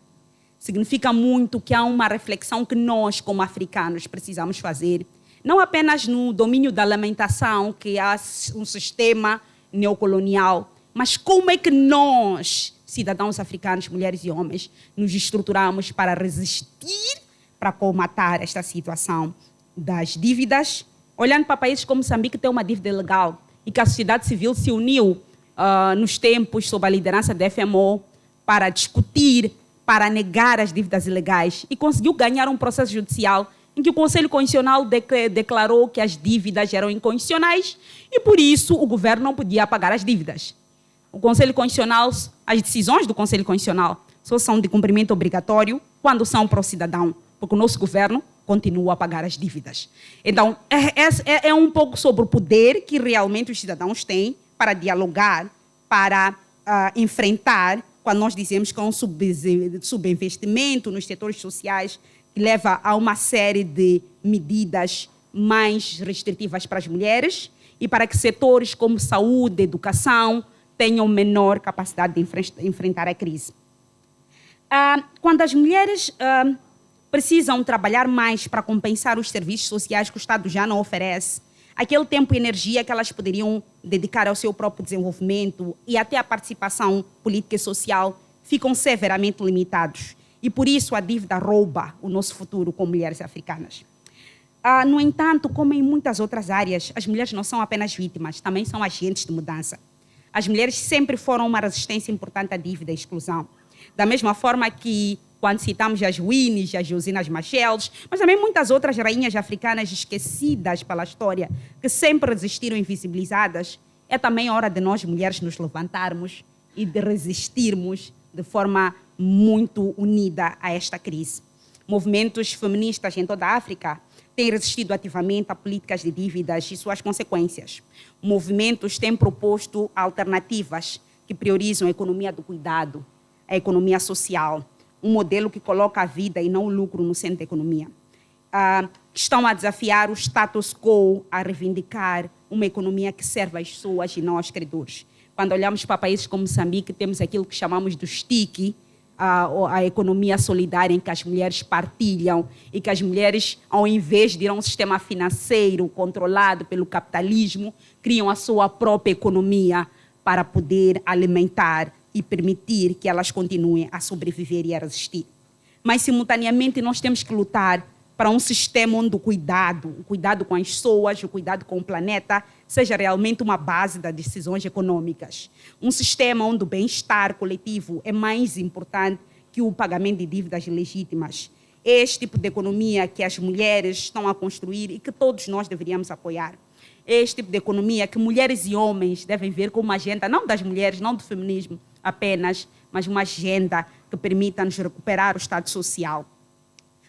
Significa muito que há uma reflexão que nós, como africanos, precisamos fazer, não apenas no domínio da lamentação, que há um sistema neocolonial, mas como é que nós, cidadãos africanos, mulheres e homens, nos estruturamos para resistir, para colmatar esta situação das dívidas, olhando para países como Moçambique, que tem uma dívida ilegal e que a sociedade civil se uniu nos tempos sob a liderança da FMO para discutir, para negar as dívidas ilegais e conseguiu ganhar um processo judicial em que o Conselho Constitucional declarou que as dívidas eram inconstitucionais e, por isso, o governo não podia pagar as dívidas. O Conselho Constitucional, as decisões do Conselho Constitucional só são de cumprimento obrigatório quando são para o cidadão, porque o nosso governo continua a pagar as dívidas. Então, é um pouco sobre o poder que realmente os cidadãos têm para dialogar, para enfrentar, quando nós dizemos que é um subinvestimento nos setores sociais, que leva a uma série de medidas mais restritivas para as mulheres e para que setores como saúde, educação, tenham menor capacidade de enfrentar a crise. Quando as mulheres precisam trabalhar mais para compensar os serviços sociais que o Estado já não oferece, aquele tempo e energia que elas poderiam dedicar ao seu próprio desenvolvimento e até à participação política e social ficam severamente limitados. E por isso a dívida rouba o nosso futuro como mulheres africanas. No entanto, como em muitas outras áreas, as mulheres não são apenas vítimas, também são agentes de mudança. As mulheres sempre foram uma resistência importante à dívida e à exclusão. Da mesma forma que, quando citamos as Winnies, as Josinas Macheles, mas também muitas outras rainhas africanas esquecidas pela história, que sempre resistiram invisibilizadas, é também hora de nós, mulheres, nos levantarmos e de resistirmos de forma muito unida a esta crise. Movimentos feministas em toda a África têm resistido ativamente a políticas de dívidas e suas consequências. Movimentos têm proposto alternativas que priorizam a economia do cuidado, a economia social, um modelo que coloca a vida e não o lucro no centro da economia. Estão a desafiar o status quo, a reivindicar uma economia que serve às pessoas e não aos credores. Quando olhamos para países como Moçambique, temos aquilo que chamamos do STIC, a economia solidária em que as mulheres partilham e que as mulheres, ao invés de ir a um sistema financeiro controlado pelo capitalismo, criam a sua própria economia para poder alimentar e permitir que elas continuem a sobreviver e a resistir. Mas, simultaneamente, nós temos que lutar para um sistema onde o cuidado com as pessoas, o cuidado com o planeta, seja realmente uma base das decisões econômicas. Um sistema onde o bem-estar coletivo é mais importante que o pagamento de dívidas legítimas. É este tipo de economia que as mulheres estão a construir e que todos nós deveríamos apoiar. É este tipo de economia que mulheres e homens devem ver como uma agenda, não das mulheres, não do feminismo apenas, mas uma agenda que permita-nos recuperar o Estado social.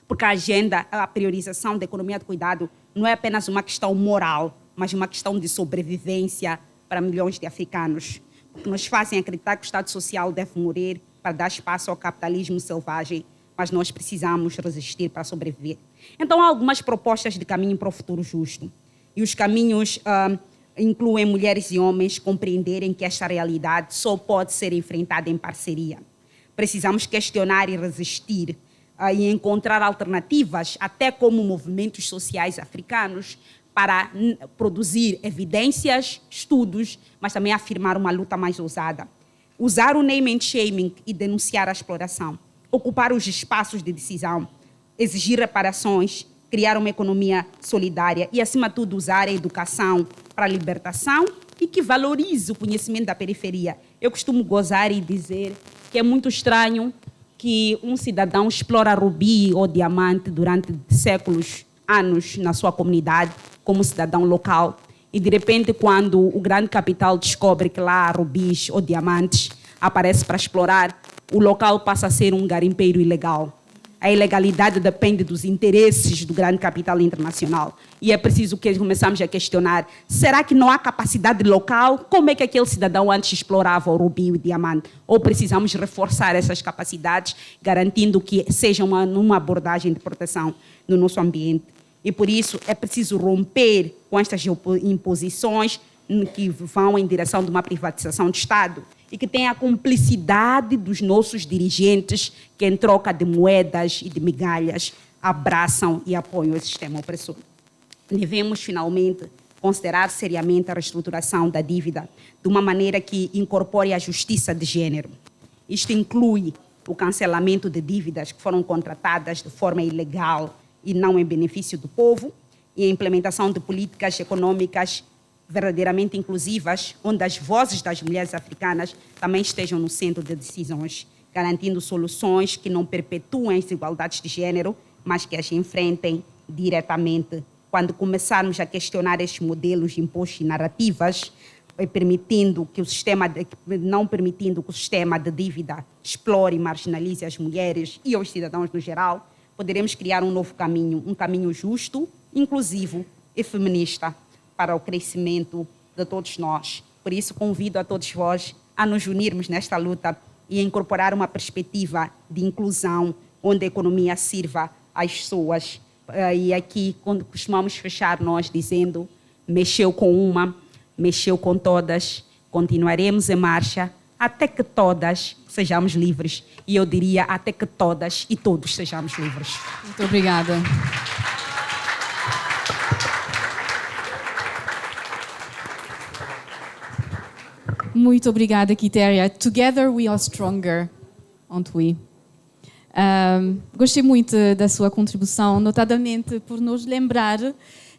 Porque a agenda, a priorização da economia de cuidado, não é apenas uma questão moral, mas uma questão de sobrevivência para milhões de africanos. Porque nos fazem acreditar que o Estado social deve morrer para dar espaço ao capitalismo selvagem, mas nós precisamos resistir para sobreviver. Então, há algumas propostas de caminho para o futuro justo. E os caminhos incluem mulheres e homens compreenderem que esta realidade só pode ser enfrentada em parceria. Precisamos questionar e resistir e encontrar alternativas, até como movimentos sociais africanos, para produzir evidências, estudos, mas também afirmar uma luta mais ousada. Usar o name and shaming e denunciar a exploração. Ocupar os espaços de decisão. Exigir reparações. Criar uma economia solidária e, acima de tudo, usar a educação para a libertação e que valorize o conhecimento da periferia. Eu costumo gozar e dizer que é muito estranho que um cidadão explora rubi ou diamante durante séculos, anos na sua comunidade, como cidadão local, e de repente, quando o grande capital descobre que lá há rubis ou diamantes, aparece para explorar, o local passa a ser um garimpeiro ilegal. A ilegalidade depende dos interesses do grande capital internacional. E é preciso que começamos a questionar, será que não há capacidade local? Como é que aquele cidadão antes explorava o rubi e o diamante? Ou precisamos reforçar essas capacidades, garantindo que seja uma abordagem de proteção no nosso ambiente? E por isso é preciso romper com estas imposições que vão em direção de uma privatização do Estado e que tem a cumplicidade dos nossos dirigentes que, em troca de moedas e de migalhas, abraçam e apoiam o sistema opressor. Devemos, finalmente, considerar seriamente a reestruturação da dívida de uma maneira que incorpore a justiça de gênero. Isto inclui o cancelamento de dívidas que foram contratadas de forma ilegal e não em benefício do povo, e a implementação de políticas econômicas verdadeiramente inclusivas, onde as vozes das mulheres africanas também estejam no centro de decisões, garantindo soluções que não perpetuem as desigualdades de gênero, mas que as enfrentem diretamente. Quando começarmos a questionar estes modelos de impostos e narrativas, não permitindo que o sistema de dívida explore e marginalize as mulheres e os cidadãos no geral, poderemos criar um novo caminho, um caminho justo, inclusivo e feminista, para o crescimento de todos nós. Por isso, convido a todos vós a nos unirmos nesta luta e a incorporar uma perspectiva de inclusão, onde a economia sirva às pessoas. E aqui, quando costumamos fechar nós dizendo, mexeu com uma, mexeu com todas, continuaremos em marcha até que todas sejamos livres. E eu diria, até que todas e todos sejamos livres. Muito obrigada. Muito obrigada, Quitéria. Together we are stronger, aren't we? Gostei muito da sua contribuição, notadamente por nos lembrar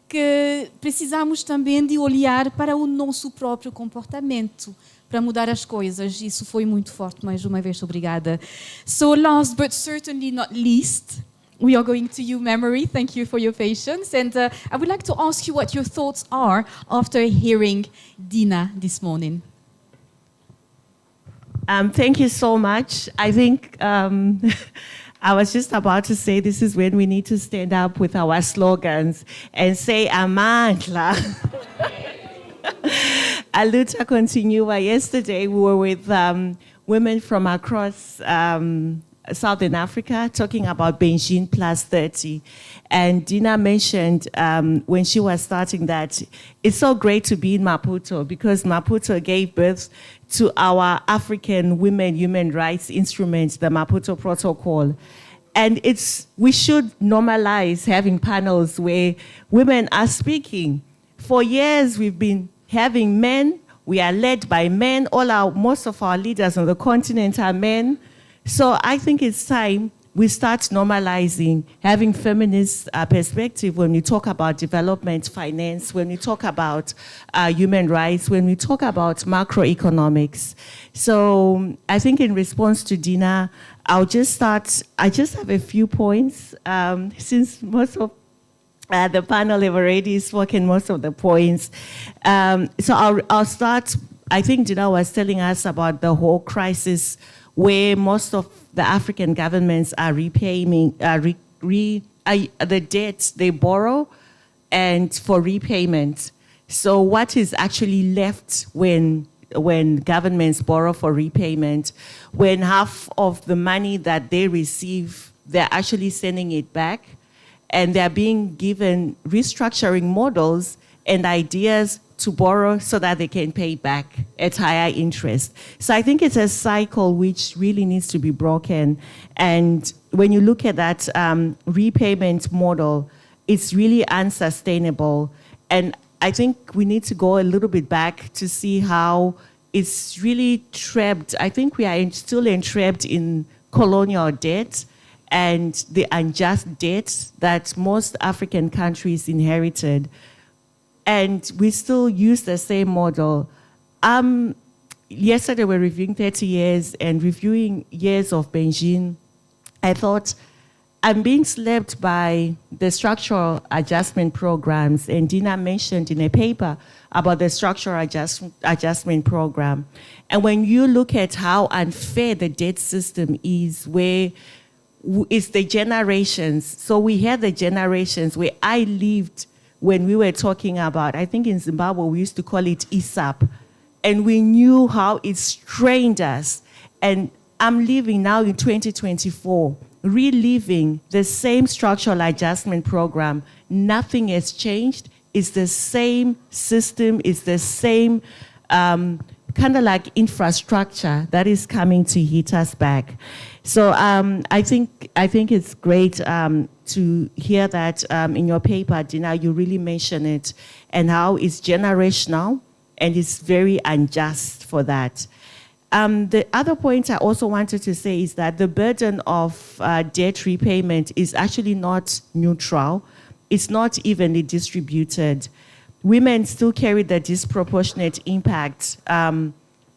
que precisamos também de olhar para o nosso próprio comportamento para mudar as coisas. Isso foi muito forte, mais uma vez, obrigada. So last but certainly not least, we are going to you, Memory. Thank you for your patience. And I would like to ask you what your thoughts are after hearing Dina this morning. Thank you so much. I think I was just about to say this is when we need to stand up with our slogans and say Amandla. A luta continua. Yesterday we were with women from across Southern Africa talking about Beijing Plus 30. And Dina mentioned when she was starting that it's so great to be in Maputo because Maputo gave birth to our African women human rights instrument, the Maputo Protocol. And we should normalize having panels where women are speaking. For years, we've been having men. We are led by men. Most of our leaders on the continent are men. So I think it's time we start normalizing having feminist perspective when we talk about development finance, when we talk about human rights, when we talk about macroeconomics. So I think in response to Dina, I'll just start. I just have a few points since most of the panel have already spoken most of the points. So I'll start. I think Dina was telling us about the whole crisis where most of the African governments are repaying the debt they borrow and for repayment. So what is actually left when governments borrow for repayment, when half of the money that they receive, they're actually sending it back, and they're being given restructuring models and ideas to borrow so that they can pay back at higher interest. So I think it's a cycle which really needs to be broken. And when you look at that repayment model, it's really unsustainable. And I think we need to go a little bit back to see how it's really trapped. I think we are still entrapped in colonial debt and the unjust debt that most African countries inherited. And we still use the same model. Yesterday we're reviewing 30 years and reviewing years of Beijing. I thought, I'm being slapped by the structural adjustment programs, and Dina mentioned in a paper about the structural adjustment program. And when you look at how unfair the debt system is, where it's the generations. So we had the generations where I lived when we were talking about, I think in Zimbabwe, we used to call it ISAP. And we knew how it strained us. And I'm living now in 2024, reliving the same structural adjustment program. Nothing has changed. It's the same system. It's the same kind of like infrastructure that is coming to hit us back. So I think it's great to hear that in your paper, Dina, you really mention it and how it's generational and it's very unjust for that. The other point I also wanted to say is that the burden of debt repayment is actually not neutral. It's not evenly distributed. Women still carry the disproportionate impact. And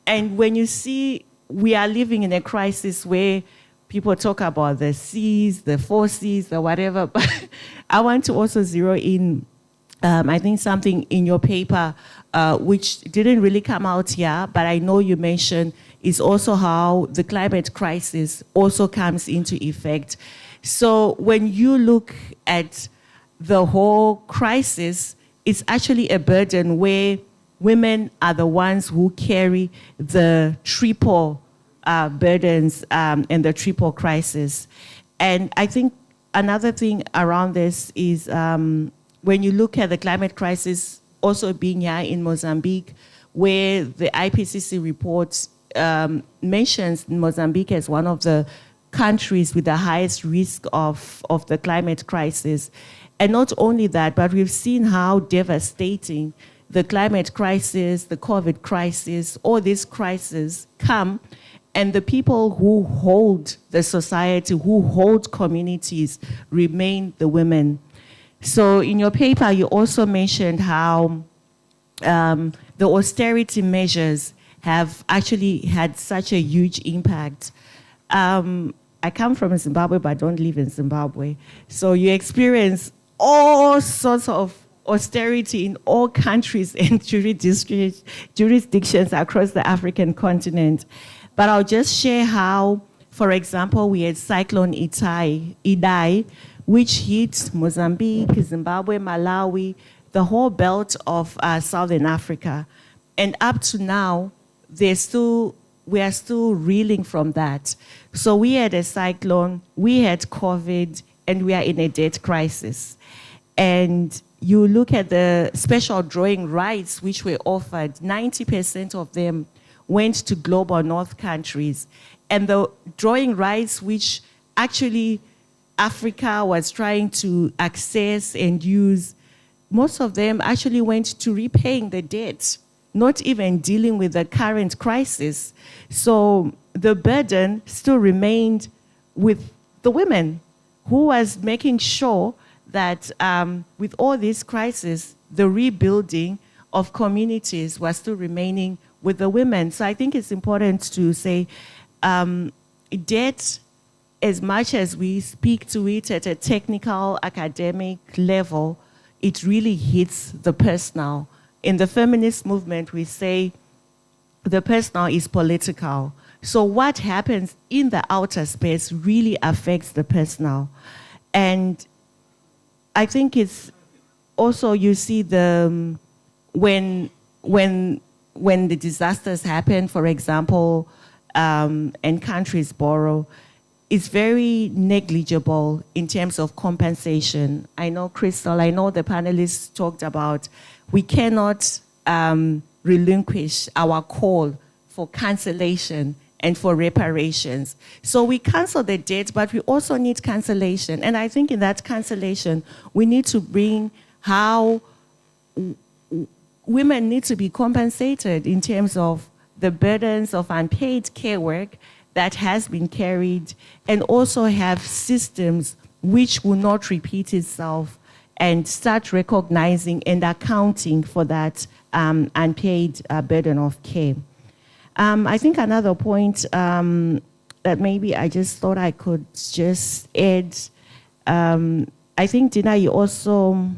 when you see we are living in a crisis where people talk about the C's, the 4 C's, the whatever, but I want to also zero in, I think something in your paper, which didn't really come out here, but I know you mentioned, is also how the climate crisis also comes into effect. So when you look at the whole crisis, it's actually a burden where women are the ones who carry the triple burdens and the triple crisis. And I think another thing around this is when you look at the climate crisis also being here in Mozambique, where the IPCC report mentions Mozambique as one of the countries with the highest risk of the climate crisis. And not only that, but we've seen how devastating the climate crisis, the COVID crisis, all these crises come, and the people who hold the society, who hold communities, remain the women. So in your paper, you also mentioned how the austerity measures have actually had such a huge impact. I come from Zimbabwe, but I don't live in Zimbabwe. So you experience all sorts of austerity in all countries and jurisdictions across the African continent. But I'll just share how, for example, we had Cyclone Idai, which hit Mozambique, Zimbabwe, Malawi, the whole belt of Southern Africa. And up to now, we are still reeling from that. So we had a cyclone, we had COVID, and we are in a debt crisis. And you look at the special drawing rights which were offered, 90% of them went to global north countries. And the drawing rights which actually Africa was trying to access and use, most of them actually went to repaying the debt, not even dealing with the current crisis. So the burden still remained with the women, who was making sure that with all these crises, the rebuilding of communities was still remaining with the women. So I think it's important to say debt, as much as we speak to it at a technical, academic level, it really hits the personal. In the feminist movement, we say the personal is political. So what happens in the outer space really affects the personal. And I think it's also, you see the, when the disasters happen, for example, and countries borrow, it's very negligible in terms of compensation. I know, Crystal, I know the panelists talked about, we cannot relinquish our call for cancellation and for reparations. So we cancel the debt, but we also need cancellation. And I think in that cancellation, we need to bring how women need to be compensated in terms of the burdens of unpaid care work that has been carried, and also have systems which will not repeat itself, and start recognizing and accounting for that unpaid burden of care. I think another point that maybe I just thought I could just add, I think, Dina, you also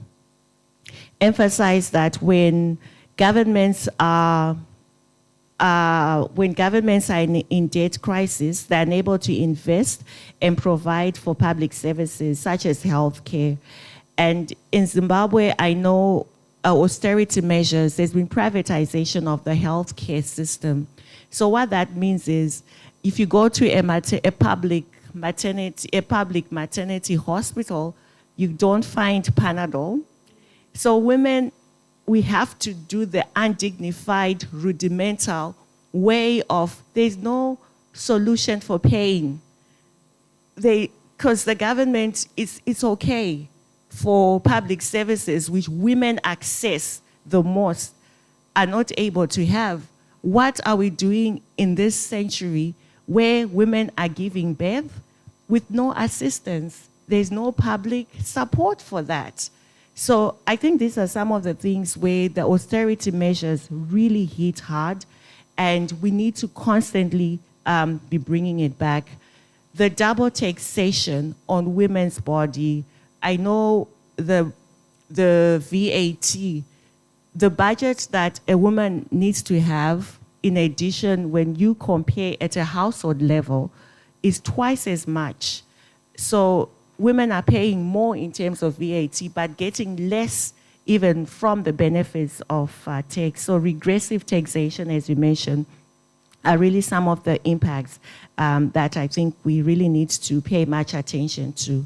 emphasized that when governments are in debt crisis, they're unable to invest and provide for public services such as healthcare. And in Zimbabwe, I know austerity measures, there's been privatization of the healthcare system. So what that means is, if you go to a public maternity hospital, you don't find Panadol. So women, we have to do the undignified, rudimental way of, there's no solution for pain. Because the government, it's okay for public services which women access the most are not able to have. What are we doing in this century where women are giving birth with no assistance? There's no public support for that. So I think these are some of the things where the austerity measures really hit hard, and we need to constantly be bringing it back. The double taxation on women's body, I know the VAT, the budget that a woman needs to have, in addition, when you compare at a household level, is twice as much. So women are paying more in terms of VAT, but getting less even from the benefits of tax. So regressive taxation, as you mentioned, are really some of the impacts that I think we really need to pay much attention to.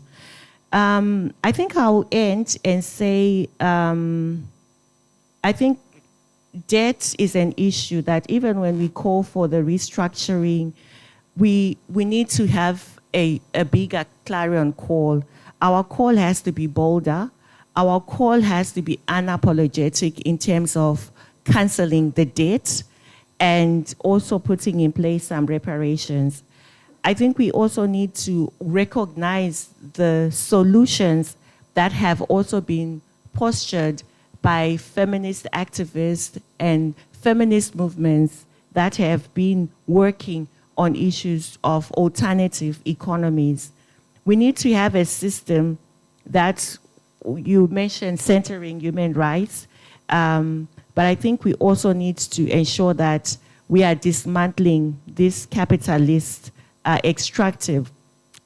I think I'll end and say, I think debt is an issue that even when we call for the restructuring, we need to have a bigger clarion call. Our call has to be bolder. Our call has to be unapologetic in terms of cancelling the debt and also putting in place some reparations. I think we also need to recognize the solutions that have also been postured by feminist activists and feminist movements that have been working on issues of alternative economies. We need to have a system that, you mentioned centering human rights, but I think we also need to ensure that we are dismantling this capitalist extractive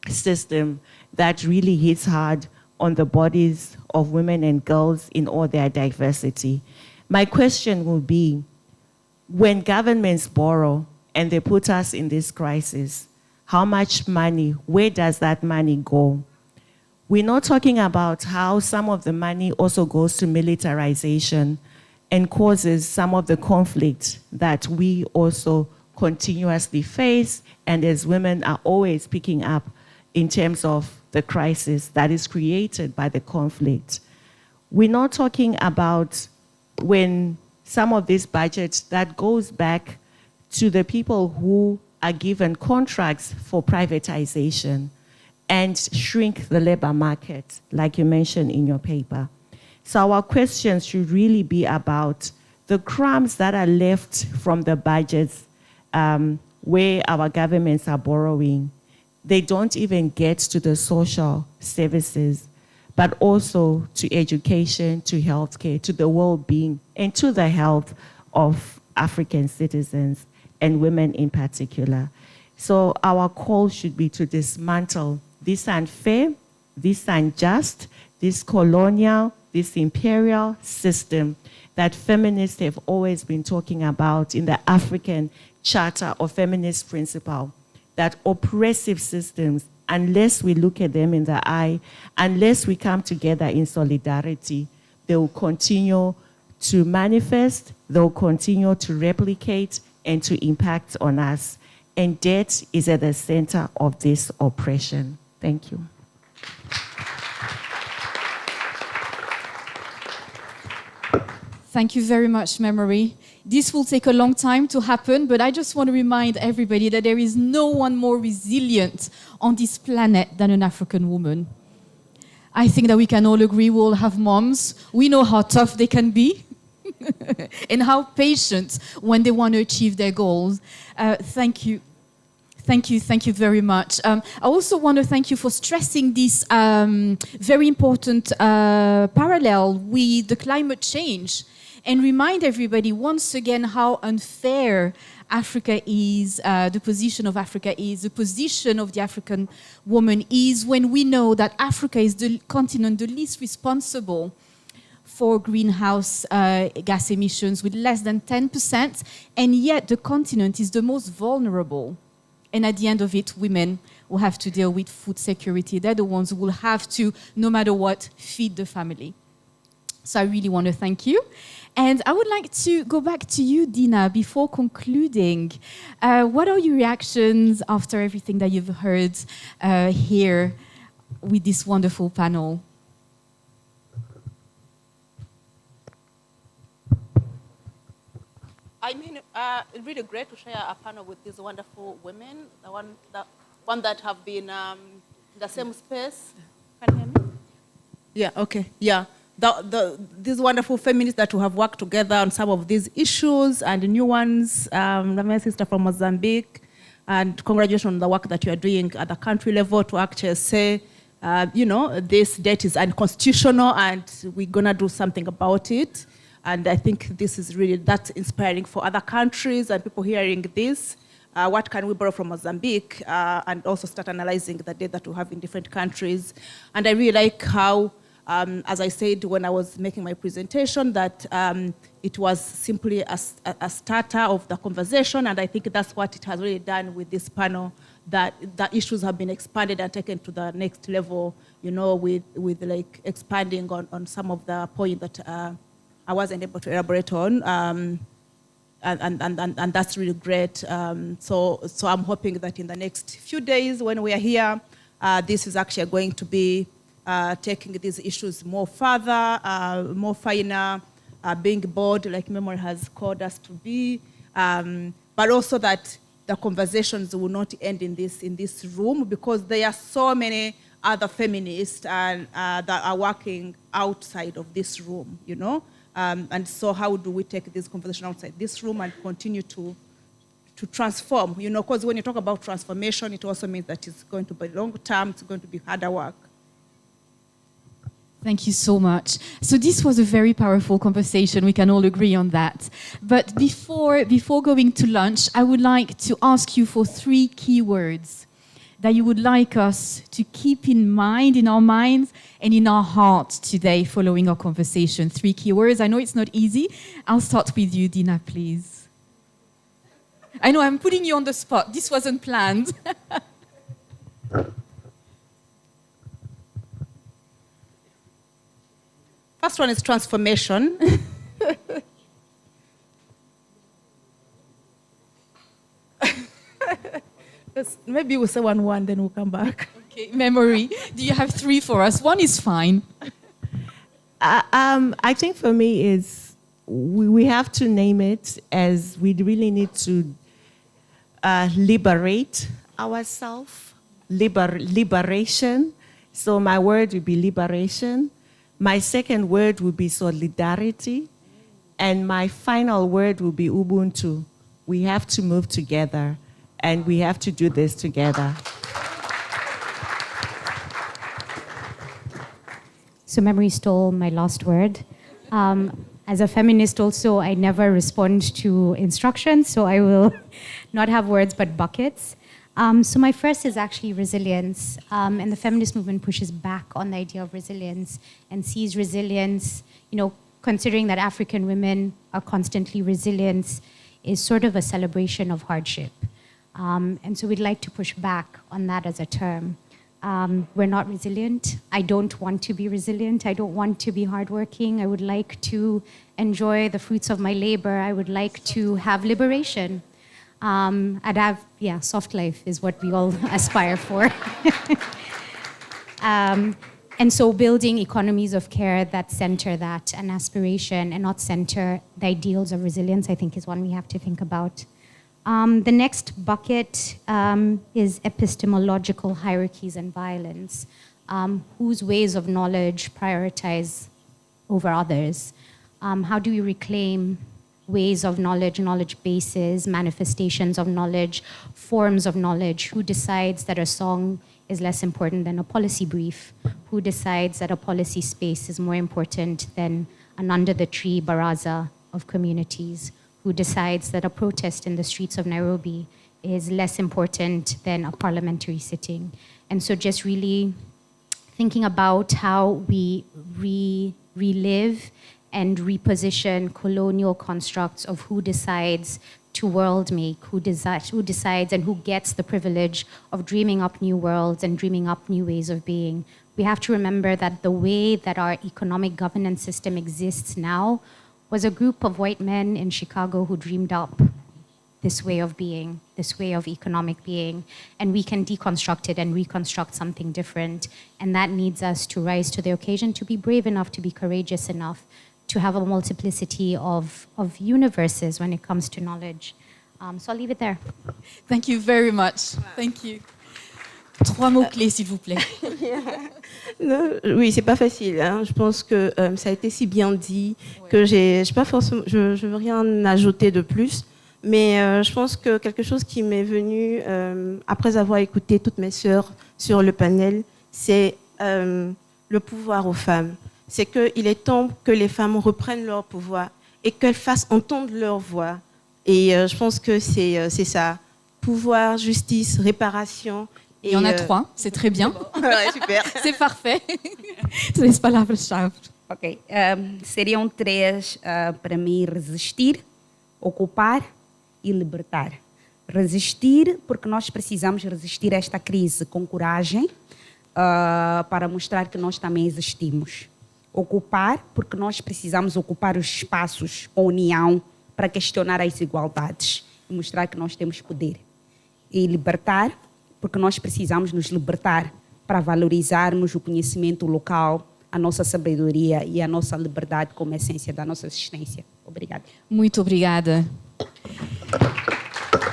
system that really hits hard on the bodies of women and girls in all their diversity. My question will be, when governments borrow and they put us in this crisis, how much money, where does that money go? We're not talking about how some of the money also goes to militarization and causes some of the conflict that we also continuously face, and as women are always picking up in terms of the crisis that is created by the conflict. We're not talking about when some of this budget that goes back to the people who are given contracts for privatization and shrink the labor market, like you mentioned in your paper. So our questions should really be about the crumbs that are left from the budgets where our governments are borrowing. They don't even get to the social services, but also to education, to healthcare, to the well-being, and to the health of African citizens and women in particular. So our call should be to dismantle this unfair, this unjust, this colonial, this imperial system that feminists have always been talking about in the African Charter of Feminist Principle, that oppressive systems, unless we look at them in the eye, unless we come together in solidarity, they will continue to manifest, they will continue to replicate and to impact on us. And debt is at the center of this oppression. Thank you. Thank you very much, Memory. This will take a long time to happen, but I just want to remind everybody that there is no one more resilient on this planet than an African woman. I think that we can all agree we all have moms. We know how tough they can be and how patient when they want to achieve their goals. Thank you. Thank you very much. I also want to thank you for stressing this very important parallel with the climate change, and remind everybody once again how unfair Africa is, the position of Africa is, the position of the African woman is, when we know that Africa is the continent the least responsible for greenhouse gas emissions, with less than 10%, and yet the continent is the most vulnerable. And at the end of it, women will have to deal with food security. They're the ones who will have to, no matter what, feed the family. So I really want to thank you. And I would like to go back to you, Dina, before concluding. What are your reactions after everything that you've heard here with this wonderful panel? I mean, it's really great to share a panel with these wonderful women, the one that have been in the same space. Can you hear me? Yeah, okay, yeah. These wonderful feminists that have worked together on some of these issues and the new ones. My sister from Mozambique, and congratulations on the work that you are doing at the country level to actually say, you know, this debt is unconstitutional and we're gonna do something about it. And I think this is really, that's inspiring for other countries and people hearing this. What can we borrow from Mozambique? And also start analyzing the debt that we have in different countries. And I really like how, as I said when I was making my presentation, that it was simply a starter of the conversation, and I think that's what it has really done with this panel, that the issues have been expanded and taken to the next level, you know, with like expanding on some of the points that I wasn't able to elaborate on, and that's really great. So I'm hoping that in the next few days when we are here, this is actually going to be taking these issues more further, more finer, being bold, like Memory has called us to be, but also that the conversations will not end in this room, because there are so many other feminists and that are working outside of this room, you know. And so how do we take this conversation outside this room and continue to transform, you know, because when you talk about transformation, it also means that it's going to be long term, it's going to be harder work. Thank you so much. So this was a very powerful conversation. We can all agree on that. But before going to lunch, I would like to ask you for 3 keywords that you would like us to keep in mind, in our minds and in our hearts today following our conversation. 3 keywords. I know it's not easy. I'll start with you, Dina, please. I know I'm putting you on the spot. This wasn't planned. First one is transformation. Maybe we'll say one, then we'll come back. Okay, Memory. Do you have 3 for us? 1 is fine. I think for me is we have to name it, as we really need to liberate ourselves. liberation. So my word would be liberation. My second word would be solidarity. And my final word will be Ubuntu. We have to move together, and we have to do this together. So memory stole my last word. As a feminist also, I never respond to instructions, so I will not have words but buckets. So my first is actually resilience. And the feminist movement pushes back on the idea of resilience and sees resilience, considering that African women are constantly resilient, is sort of a celebration of hardship. And so we'd like to push back on that as a term. We're not resilient. I don't want to be resilient. I don't want to be hardworking. I would like to enjoy the fruits of my labor. I would like to have liberation. I'd have, soft life is what we all aspire for. And so building economies of care that center that, an aspiration, and not center the ideals of resilience, I think is one we have to think about. The next bucket is epistemological hierarchies and violence, whose ways of knowledge prioritize over others. How do we reclaim ways of knowledge, knowledge bases, manifestations of knowledge, forms of knowledge? Who decides that a song is less important than a policy brief? Who decides that a policy space is more important than an under-the-tree baraza of communities? Who decides that a protest in the streets of Nairobi is less important than a parliamentary sitting? And so just really thinking about how we relive and reposition colonial constructs of who decides to world make, who decides and who gets the privilege of dreaming up new worlds and dreaming up new ways of being. We have to remember that the way that our economic governance system exists now was a group of white men in Chicago who dreamed up this way of being, this way of economic being, and we can deconstruct it and reconstruct something different. And that needs us to rise to the occasion, to be brave enough, to be courageous enough, to have a multiplicity of universes when it comes to knowledge. So I'll leave it there. Thank you very much. Thank you. 3 mots-clés, s'il vous plaît. Non, oui, c'est pas facile. Hein. Je pense que ça a été si bien dit que je veux rien ajouter de plus. Mais je pense que quelque chose qui m'est venu après avoir écouté toutes mes sœurs sur le panel, c'est le pouvoir aux femmes. C'est qu'il est temps que les femmes reprennent leur pouvoir et qu'elles fassent entendre leur voix. Et je pense que c'est ça. Pouvoir, justice, réparation. Il y en a 3, c'est très bien. Ouais, super. C'est parfait. 3 palavras-chave. Ok. Seriam 3 para mim: resistir, ocupar e libertar. Resistir, porque nós precisamos resistir a esta crise com coragem para mostrar que nós também existimos. Ocupar, porque nós precisamos ocupar os espaços com união para questionar as desigualdades e mostrar que nós temos poder. E libertar, porque nós precisamos nos libertar para valorizarmos o conhecimento local, a nossa sabedoria e a nossa liberdade como essência da nossa existência. Obrigada. Muito obrigada.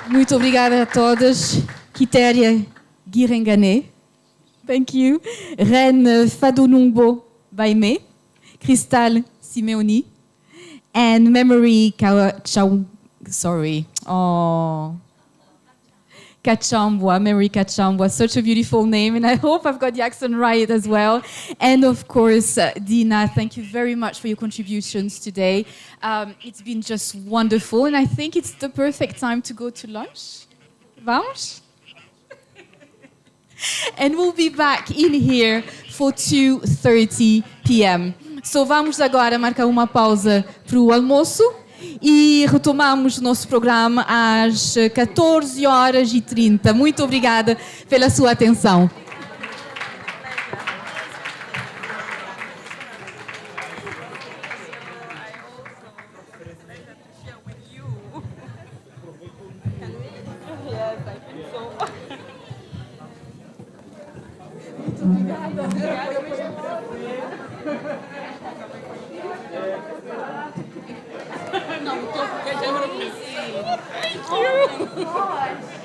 Muito obrigada a todas. Quitéria Guirengane. Thank you. Reine Fadonumbo Baime. Cristal Simeoni. And Memory Kachambwa, Mary Kachambwa, such a beautiful name, and I hope I've got the accent right as well. And of course, Dina, thank you very much for your contributions today. It's been just wonderful, and I think it's the perfect time to go to lunch. Vamos? And we'll be back in here for 2:30 p.m. So vamos agora marcar uma pausa para o almoço. E retomamos o nosso programa às 14h30. Muito obrigada pela sua atenção. Muito obrigada. Não, estou porque já não conheci. Thank you. Oh my God.